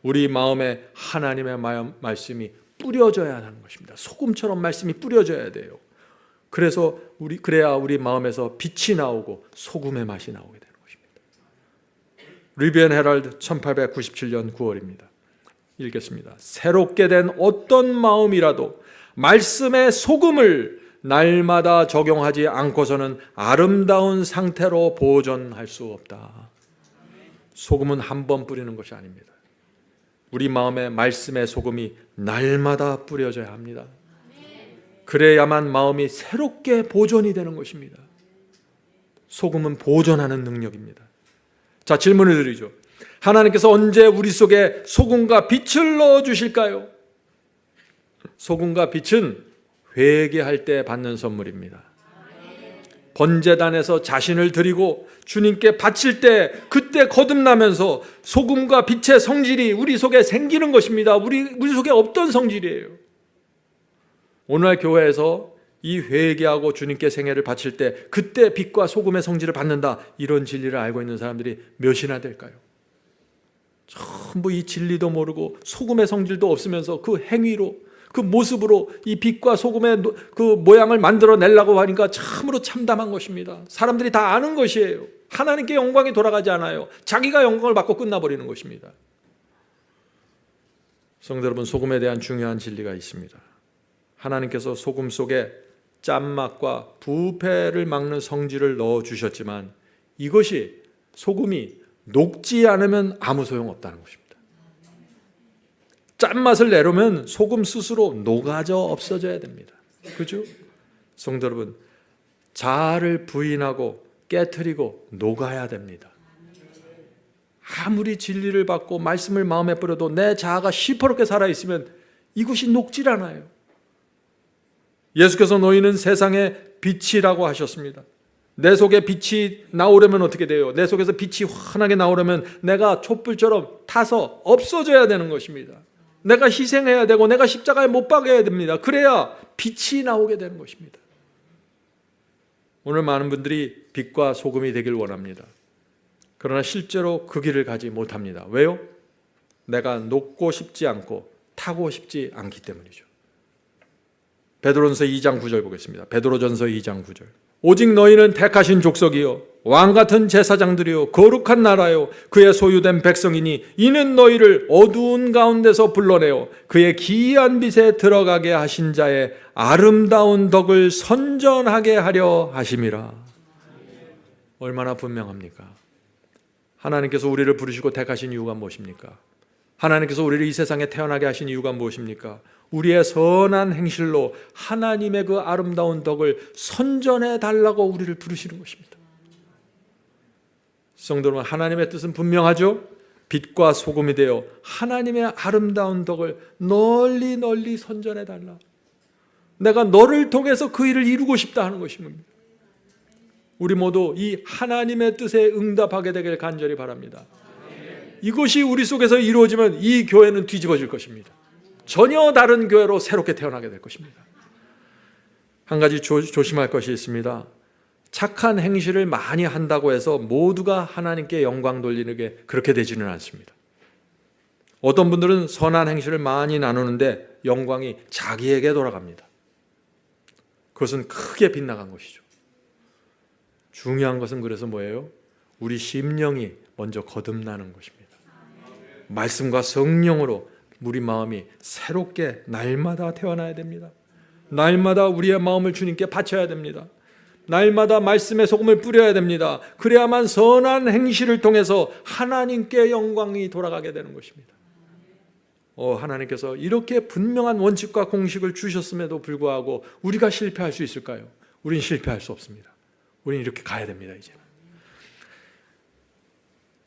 우리 마음에 하나님의 말씀이 뿌려져야 하는 것입니다. 소금처럼 말씀이 뿌려져야 돼요. 그래야 우리 마음에서 빛이 나오고 소금의 맛이 나오게 되는 것입니다. 리비언 헤럴드 1897년 9월입니다. 읽겠습니다. 새롭게 된 어떤 마음이라도 말씀의 소금을 날마다 적용하지 않고서는 아름다운 상태로 보존할 수 없다. 소금은 한 번 뿌리는 것이 아닙니다. 우리 마음에 말씀의 소금이 날마다 뿌려져야 합니다. 그래야만 마음이 새롭게 보존이 되는 것입니다. 소금은 보존하는 능력입니다. 자, 질문을 드리죠. 하나님께서 언제 우리 속에 소금과 빛을 넣어주실까요? 소금과 빛은 회개할 때 받는 선물입니다. 번제단에서 자신을 드리고 주님께 바칠 때 그때 거듭나면서 소금과 빛의 성질이 우리 속에 생기는 것입니다. 우리 속에 없던 성질이에요. 오늘날 교회에서 이 회개하고 주님께 생애를 바칠 때 그때 빛과 소금의 성질을 받는다, 이런 진리를 알고 있는 사람들이 몇이나 될까요? 전부 이 진리도 모르고 소금의 성질도 없으면서 그 행위로, 그 모습으로 이 빛과 소금의 그 모양을 만들어내려고 하니까 참으로 참담한 것입니다. 사람들이 다 아는 것이에요. 하나님께 영광이 돌아가지 않아요. 자기가 영광을 받고 끝나버리는 것입니다. 성도 여러분, 소금에 대한 중요한 진리가 있습니다. 하나님께서 소금 속에 짠맛과 부패를 막는 성질을 넣어주셨지만 이것이, 소금이 녹지 않으면 아무 소용없다는 것입니다. 짠맛을 내려면 소금 스스로 녹아져 없어져야 됩니다. 그죠? 성도 여러분, 자아를 부인하고 깨트리고 녹아야 됩니다. 아무리 진리를 받고 말씀을 마음에 뿌려도 내 자아가 시퍼렇게 살아있으면 이것이 녹질 않아요. 예수께서 너희는 세상의 빛이라고 하셨습니다. 내 속에 빛이 나오려면 어떻게 돼요? 내 속에서 빛이 환하게 나오려면 내가 촛불처럼 타서 없어져야 되는 것입니다. 내가 희생해야 되고 내가 십자가에 못 박아야 됩니다. 그래야 빛이 나오게 되는 것입니다. 오늘 많은 분들이 빛과 소금이 되길 원합니다. 그러나 실제로 그 길을 가지 못합니다. 왜요? 내가 녹고 싶지 않고 타고 싶지 않기 때문이죠. 베드로전서 2장 9절 보겠습니다. 베드로전서 2장 9절. 오직 너희는 택하신 족속이요 왕같은 제사장들이요 거룩한 나라요 그의 소유된 백성이니 이는 너희를 어두운 가운데서 불러내어 그의 기이한 빛에 들어가게 하신 자의 아름다운 덕을 선전하게 하려 하심이라. 얼마나 분명합니까? 하나님께서 우리를 부르시고 택하신 이유가 무엇입니까? 하나님께서 우리를 이 세상에 태어나게 하신 이유가 무엇입니까? 우리의 선한 행실로 하나님의 그 아름다운 덕을 선전해 달라고 우리를 부르시는 것입니다. 성도 여러분, 하나님의 뜻은 분명하죠? 빛과 소금이 되어 하나님의 아름다운 덕을 널리 널리 선전해 달라. 내가 너를 통해서 그 일을 이루고 싶다 하는 것입니다. 우리 모두 이 하나님의 뜻에 응답하게 되길 간절히 바랍니다. 이것이 우리 속에서 이루어지면 이 교회는 뒤집어질 것입니다. 전혀 다른 교회로 새롭게 태어나게 될 것입니다. 한 가지 조심할 것이 있습니다. 착한 행실을 많이 한다고 해서 모두가 하나님께 영광 돌리는 게 그렇게 되지는 않습니다. 어떤 분들은 선한 행실을 많이 나누는데 영광이 자기에게 돌아갑니다. 그것은 크게 빗나간 것이죠. 중요한 것은 그래서 뭐예요? 우리 심령이 먼저 거듭나는 것입니다. 말씀과 성령으로 우리 마음이 새롭게 날마다 태어나야 됩니다. 날마다 우리의 마음을 주님께 바쳐야 됩니다. 날마다 말씀의 소금을 뿌려야 됩니다. 그래야만 선한 행실을 통해서 하나님께 영광이 돌아가게 되는 것입니다. 하나님께서 이렇게 분명한 원칙과 공식을 주셨음에도 불구하고 우리가 실패할 수 있을까요? 우리는 실패할 수 없습니다. 우리는 이렇게 가야 됩니다. 이제는.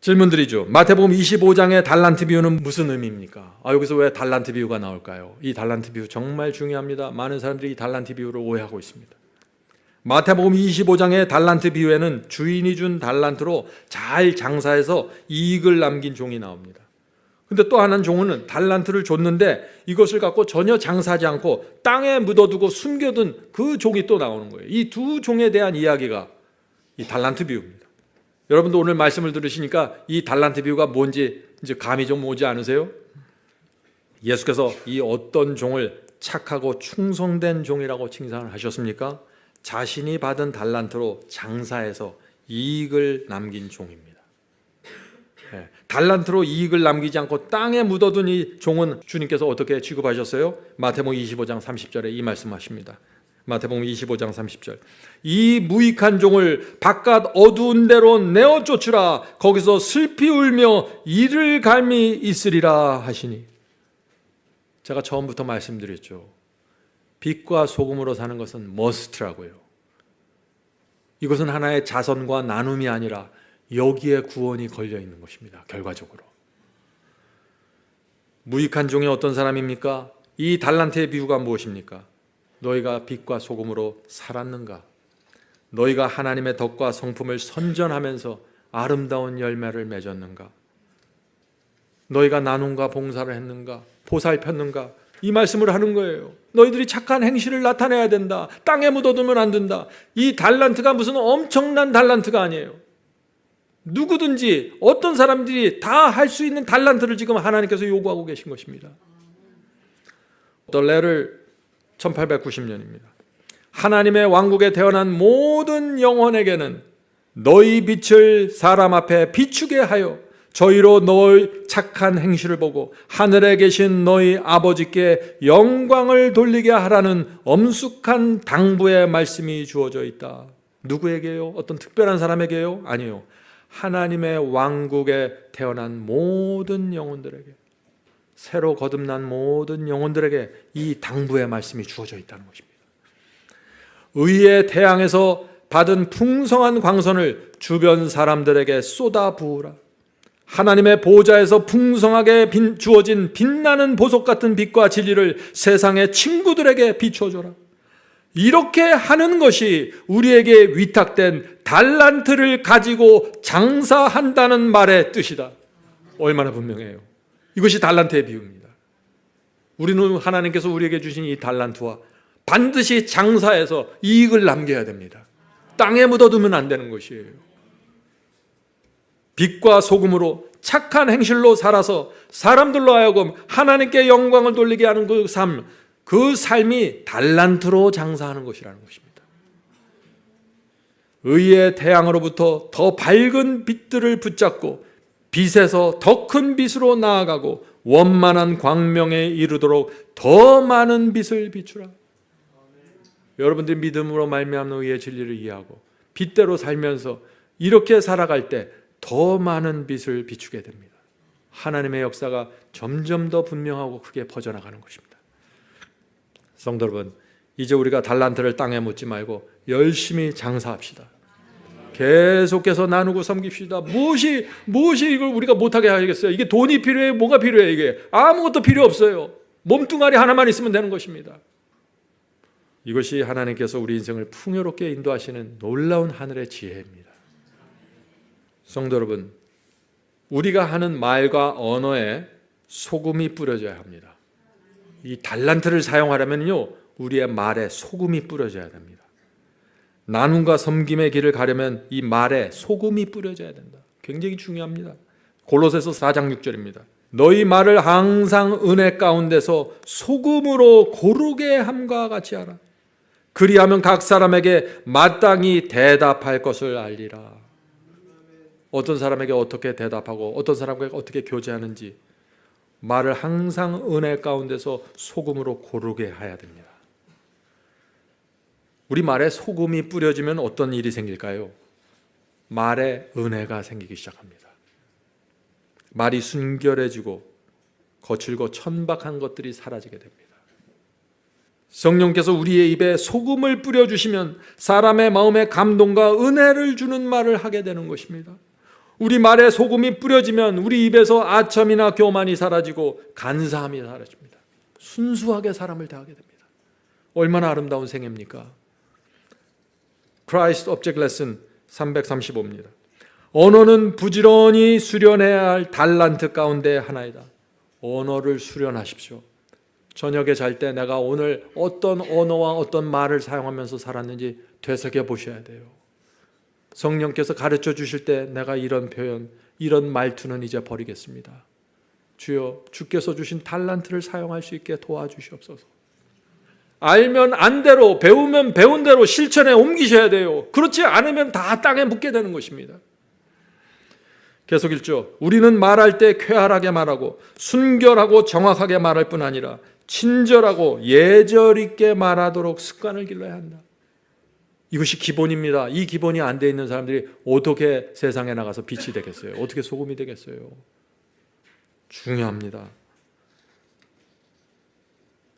질문드리죠. 마태복음 25장의 달란트 비유는 무슨 의미입니까? 여기서 왜 달란트 비유가 나올까요? 이 달란트 비유 정말 중요합니다. 많은 사람들이 이 달란트 비유를 오해하고 있습니다. 마태복음 25장의 달란트 비유에는 주인이 준 달란트로 잘 장사해서 이익을 남긴 종이 나옵니다. 근데 또 하나는 종은 달란트를 줬는데 이것을 갖고 전혀 장사하지 않고 땅에 묻어두고 숨겨둔 그 종이 또 나오는 거예요. 이 두 종에 대한 이야기가 이 달란트 비유입니다. 여러분도 오늘 말씀을 들으시니까 이 달란트 비유가 뭔지 이제 감이 좀 오지 않으세요? 예수께서 이 어떤 종을 착하고 충성된 종이라고 칭찬을 하셨습니까? 자신이 받은 달란트로 장사해서 이익을 남긴 종입니다. 달란트로 이익을 남기지 않고 땅에 묻어둔 이 종은 주님께서 어떻게 취급하셨어요? 마태복음 25장 30절에 이 말씀하십니다. 마태복음 25장 30절. 이 무익한 종을 바깥 어두운 데로 내어 쫓으라. 거기서 슬피 울며 이를 갈미 있으리라 하시니. 제가 처음부터 말씀드렸죠. 빛과 소금으로 사는 것은 머스트라고요. 이것은 하나의 자선과 나눔이 아니라 여기에 구원이 걸려 있는 것입니다. 결과적으로. 무익한 종이 어떤 사람입니까? 이 달란트의 비유가 무엇입니까? 너희가 빛과 소금으로 살았는가? 너희가 하나님의 덕과 성품을 선전하면서 아름다운 열매를 맺었는가? 너희가 나눔과 봉사를 했는가? 보살폈는가? 이 말씀을 하는 거예요. 너희들이 착한 행실을 나타내야 된다. 땅에 묻어두면 안 된다. 이 달란트가 무슨 엄청난 달란트가 아니에요. 누구든지 어떤 사람들이 다 할 수 있는 달란트를 지금 하나님께서 요구하고 계신 것입니다. The letter 1890년입니다. 하나님의 왕국에 태어난 모든 영혼에게는 너희 빛을 사람 앞에 비추게 하여 저희로 너희 착한 행실을 보고 하늘에 계신 너희 아버지께 영광을 돌리게 하라는 엄숙한 당부의 말씀이 주어져 있다. 누구에게요? 어떤 특별한 사람에게요? 아니요. 하나님의 왕국에 태어난 모든 영혼들에게, 새로 거듭난 모든 영혼들에게 이 당부의 말씀이 주어져 있다는 것입니다. 의의 태양에서 받은 풍성한 광선을 주변 사람들에게 쏟아 부으라. 하나님의 보좌에서 풍성하게 주어진 빛나는 보석 같은 빛과 진리를 세상의 친구들에게 비춰줘라. 이렇게 하는 것이 우리에게 위탁된 달란트를 가지고 장사한다는 말의 뜻이다. 얼마나 분명해요. 이것이 달란트의 비유입니다. 우리는 하나님께서 우리에게 주신 이 달란트와 반드시 장사해서 이익을 남겨야 됩니다. 땅에 묻어두면 안 되는 것이에요. 빛과 소금으로 착한 행실로 살아서 사람들로 하여금 하나님께 영광을 돌리게 하는 그 삶, 그 삶이 달란트로 장사하는 것이라는 것입니다. 의의 태양으로부터 더 밝은 빛들을 붙잡고 빛에서 더 큰 빛으로 나아가고 원만한 광명에 이르도록 더 많은 빛을 비추라. 여러분들이 믿음으로 말미암는 의의 진리를 이해하고 빛대로 살면서 이렇게 살아갈 때 더 많은 빛을 비추게 됩니다. 하나님의 역사가 점점 더 분명하고 크게 퍼져나가는 것입니다. 성도 여러분, 이제 우리가 달란트를 땅에 묻지 말고 열심히 장사합시다. 계속해서 나누고 섬깁시다. 무엇이 이걸 우리가 못하게 하겠어요? 이게 돈이 필요해요? 뭐가 필요해요? 이게 아무것도 필요 없어요. 몸뚱아리 하나만 있으면 되는 것입니다. 이것이 하나님께서 우리 인생을 풍요롭게 인도하시는 놀라운 하늘의 지혜입니다. 성도 여러분, 우리가 하는 말과 언어에 소금이 뿌려져야 합니다. 이 달란트를 사용하려면요, 우리의 말에 소금이 뿌려져야 됩니다. 나눔과 섬김의 길을 가려면 이 말에 소금이 뿌려져야 된다. 굉장히 중요합니다. 골로새서 4장 6절입니다. 너희 말을 항상 은혜 가운데서 소금으로 고르게 함과 같이 하라. 그리하면 각 사람에게 마땅히 대답할 것을 알리라. 어떤 사람에게 어떻게 대답하고 어떤 사람에게 어떻게 교제하는지 말을 항상 은혜 가운데서 소금으로 고르게 해야 됩니다. 우리 말에 소금이 뿌려지면 어떤 일이 생길까요? 말에 은혜가 생기기 시작합니다. 말이 순결해지고 거칠고 천박한 것들이 사라지게 됩니다. 성령께서 우리의 입에 소금을 뿌려주시면 사람의 마음에 감동과 은혜를 주는 말을 하게 되는 것입니다. 우리 말에 소금이 뿌려지면 우리 입에서 아첨이나 교만이 사라지고 간사함이 사라집니다. 순수하게 사람을 대하게 됩니다. 얼마나 아름다운 생애입니까? Christ Object Lesson 335입니다. 언어는 부지런히 수련해야 할 달란트 가운데 하나이다. 언어를 수련하십시오. 저녁에 잘 때 내가 오늘 어떤 언어와 어떤 말을 사용하면서 살았는지 되새겨 보셔야 돼요. 성령께서 가르쳐 주실 때 내가 이런 표현, 이런 말투는 이제 버리겠습니다. 주여 주께서 주신 달란트를 사용할 수 있게 도와주시옵소서. 알면 안 대로, 배우면 배운 대로 실천에 옮기셔야 돼요. 그렇지 않으면 다 땅에 묻게 되는 것입니다. 계속 읽죠. 우리는 말할 때 쾌활하게 말하고 순결하고 정확하게 말할 뿐 아니라 친절하고 예절 있게 말하도록 습관을 길러야 한다. 이것이 기본입니다. 이 기본이 안 돼 있는 사람들이 어떻게 세상에 나가서 빛이 되겠어요? 어떻게 소금이 되겠어요? 중요합니다.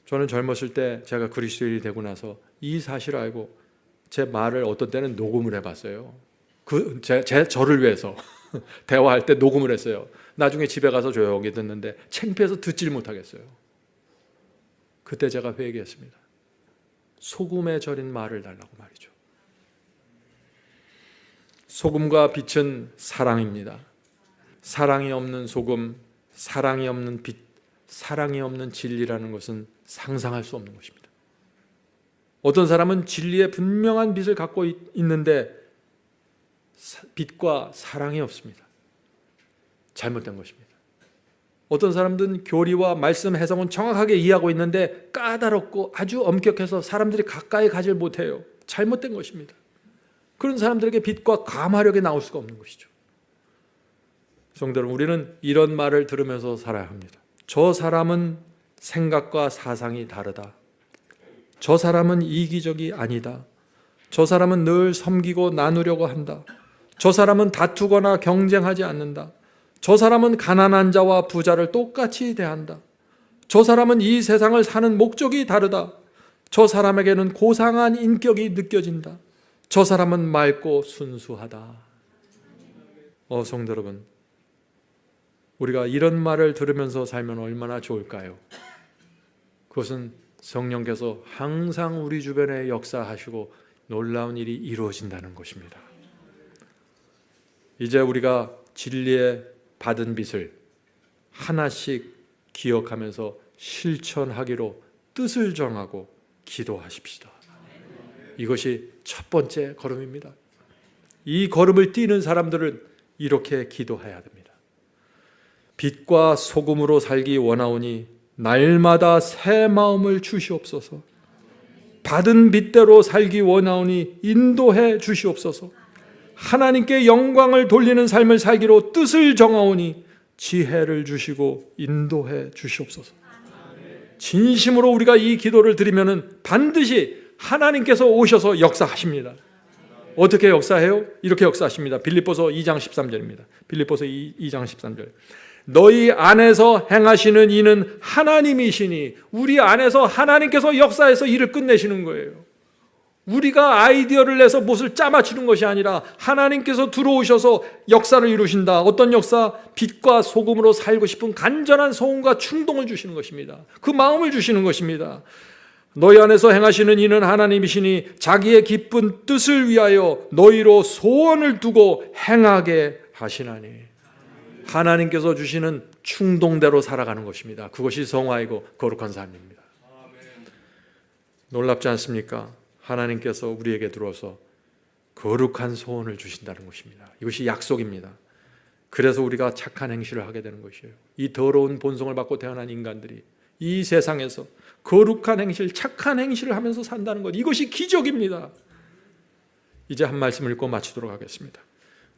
저는 젊었을 때 제가 그리스도인이 되고 나서 이 사실을 알고 제 말을 어떤 때는 녹음을 해봤어요. 저를 위해서 대화할 때 녹음을 했어요. 나중에 집에 가서 조용히 듣는데 창피해서 듣질 못하겠어요. 그때 제가 회개했습니다. 소금에 절인 말을 달라고 말이죠. 소금과 빛은 사랑입니다. 사랑이 없는 소금, 사랑이 없는 빛, 사랑이 없는 진리라는 것은 상상할 수 없는 것입니다. 어떤 사람은 진리의 분명한 빛을 갖고 있는데 빛과 사랑이 없습니다. 잘못된 것입니다. 어떤 사람들은 교리와 말씀 해석은 정확하게 이해하고 있는데 까다롭고 아주 엄격해서 사람들이 가까이 가질 못해요. 잘못된 것입니다. 그런 사람들에게 빛과 감화력이 나올 수가 없는 것이죠. 성도 여러분, 우리는 이런 말을 들으면서 살아야 합니다. 저 사람은 생각과 사상이 다르다. 저 사람은 이기적이 아니다. 저 사람은 늘 섬기고 나누려고 한다. 저 사람은 다투거나 경쟁하지 않는다. 저 사람은 가난한 자와 부자를 똑같이 대한다. 저 사람은 이 세상을 사는 목적이 다르다. 저 사람에게는 고상한 인격이 느껴진다. 저 사람은 맑고 순수하다. 성도 여러분, 우리가 이런 말을 들으면서 살면 얼마나 좋을까요? 그것은 성령께서 항상 우리 주변에 역사하시고 놀라운 일이 이루어진다는 것입니다. 이제 우리가 진리에 받은 빛을 하나씩 기억하면서 실천하기로 뜻을 정하고 기도하십시다. 이것이 첫 번째 걸음입니다. 이 걸음을 뛰는 사람들은 이렇게 기도해야 됩니다. 빛과 소금으로 살기 원하오니 날마다 새 마음을 주시옵소서. 받은 빛대로 살기 원하오니 인도해 주시옵소서. 하나님께 영광을 돌리는 삶을 살기로 뜻을 정하오니 지혜를 주시고 인도해 주시옵소서. 진심으로 우리가 이 기도를 드리면 반드시 하나님께서 오셔서 역사하십니다. 어떻게 역사해요? 이렇게 역사하십니다. 빌립보서 2장 13절입니다. 빌립보서 2장 13절. 너희 안에서 행하시는 이는 하나님이시니, 우리 안에서 하나님께서 역사해서 일을 끝내시는 거예요. 우리가 아이디어를 내서 무엇을 짜맞추는 것이 아니라 하나님께서 들어오셔서 역사를 이루신다. 어떤 역사? 빛과 소금으로 살고 싶은 간절한 소원과 충동을 주시는 것입니다. 그 마음을 주시는 것입니다. 너희 안에서 행하시는 이는 하나님이시니 자기의 기쁜 뜻을 위하여 너희로 소원을 두고 행하게 하시나니. 하나님께서 주시는 충동대로 살아가는 것입니다. 그것이 성화이고 거룩한 삶입니다. 놀랍지 않습니까? 하나님께서 우리에게 들어서 거룩한 소원을 주신다는 것입니다. 이것이 약속입니다. 그래서 우리가 착한 행실을 하게 되는 것이에요. 이 더러운 본성을 받고 태어난 인간들이 이 세상에서 거룩한 행실, 착한 행실을 하면서 산다는 것, 이것이 기적입니다. 이제 한 말씀을 읽고 마치도록 하겠습니다.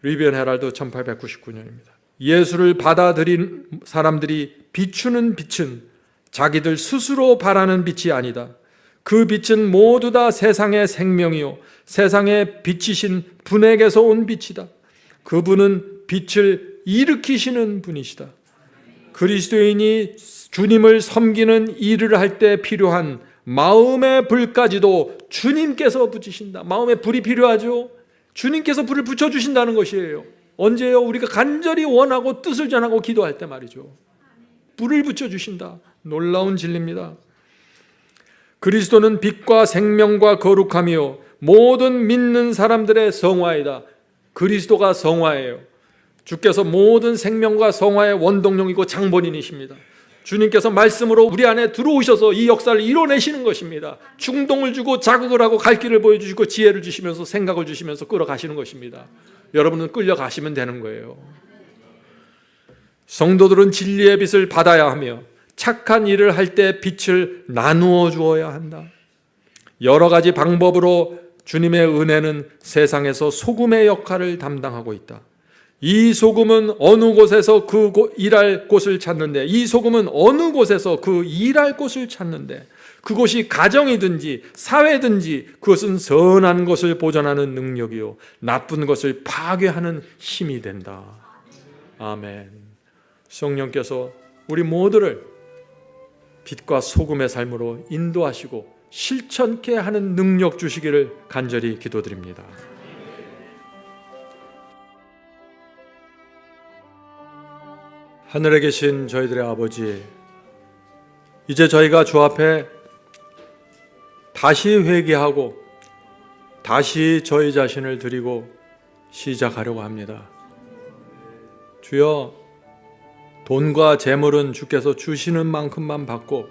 리비언 헤럴드 1899년입니다. 예수를 받아들인 사람들이 비추는 빛은 자기들 스스로 바라는 빛이 아니다. 그 빛은 모두 다 세상의 생명이요 세상에 비치신 분에게서 온 빛이다. 그분은 빛을 일으키시는 분이시다. 그리스도인이 주님을 섬기는 일을 할 때 필요한 마음의 불까지도 주님께서 붙이신다. 마음에 불이 필요하죠. 주님께서 불을 붙여주신다는 것이에요. 언제요? 우리가 간절히 원하고 뜻을 전하고 기도할 때 말이죠. 불을 붙여주신다. 놀라운 진리입니다. 그리스도는 빛과 생명과 거룩함이요 모든 믿는 사람들의 성화이다. 그리스도가 성화예요. 주께서 모든 생명과 성화의 원동력이고 장본인이십니다. 주님께서 말씀으로 우리 안에 들어오셔서 이 역사를 이뤄내시는 것입니다. 충동을 주고 자극을 하고 갈 길을 보여주시고 지혜를 주시면서 생각을 주시면서 끌어가시는 것입니다. 여러분은 끌려가시면 되는 거예요. 성도들은 진리의 빛을 받아야 하며 착한 일을 할 때 빛을 나누어 주어야 한다. 여러 가지 방법으로 주님의 은혜는 세상에서 소금의 역할을 담당하고 있다. 이 소금은 어느 곳에서 그 일할 곳을 찾는데, 이 소금은 어느 곳에서 그 일할 곳을 찾는데, 그곳이 가정이든지 사회든지 그것은 선한 것을 보존하는 능력이요 나쁜 것을 파괴하는 힘이 된다. 아멘. 성령께서 우리 모두를 빛과 소금의 삶으로 인도하시고 실천케 하는 능력 주시기를 간절히 기도드립니다. 하늘에 계신 저희들의 아버지, 이제 저희가 주 앞에 다시 회개하고 다시 저희 자신을 드리고 시작하려고 합니다. 주여, 돈과 재물은 주께서 주시는 만큼만 받고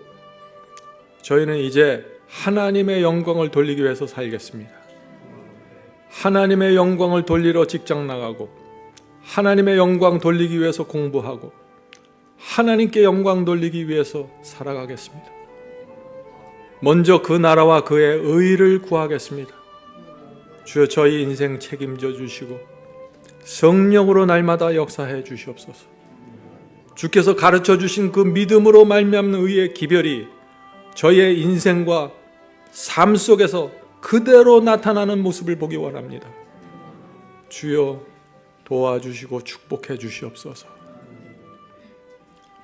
저희는 이제 하나님의 영광을 돌리기 위해서 살겠습니다. 하나님의 영광을 돌리러 직장 나가고, 하나님의 영광 돌리기 위해서 공부하고, 하나님께 영광 돌리기 위해서 살아가겠습니다. 먼저 그 나라와 그의 의를 구하겠습니다. 주여, 저희 인생 책임져 주시고 성령으로 날마다 역사해 주시옵소서. 주께서 가르쳐 주신 그 믿음으로 말미암는 의의 기별이 저희의 인생과 삶 속에서 그대로 나타나는 모습을 보기 원합니다. 주여, 도와주시고 축복해 주시옵소서.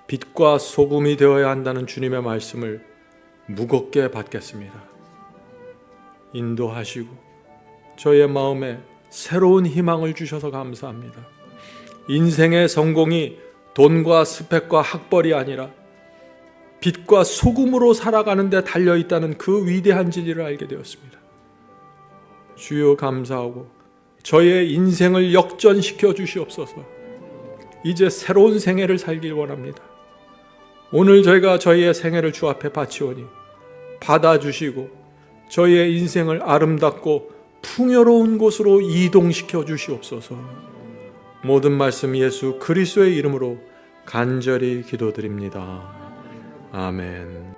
빛과 소금이 되어야 한다는 주님의 말씀을 무겁게 받겠습니다. 인도하시고 저희의 마음에 새로운 희망을 주셔서 감사합니다. 인생의 성공이 돈과 스펙과 학벌이 아니라 빛과 소금으로 살아가는 데 달려있다는 그 위대한 진리를 알게 되었습니다. 주여, 감사하고 저희의 인생을 역전시켜 주시옵소서. 이제 새로운 생애를 살길 원합니다. 오늘 저희가 저희의 생애를 주 앞에 바치오니 받아주시고 저희의 인생을 아름답고 풍요로운 곳으로 이동시켜 주시옵소서. 모든 말씀 예수 그리스도의 이름으로 간절히 기도드립니다. 아멘.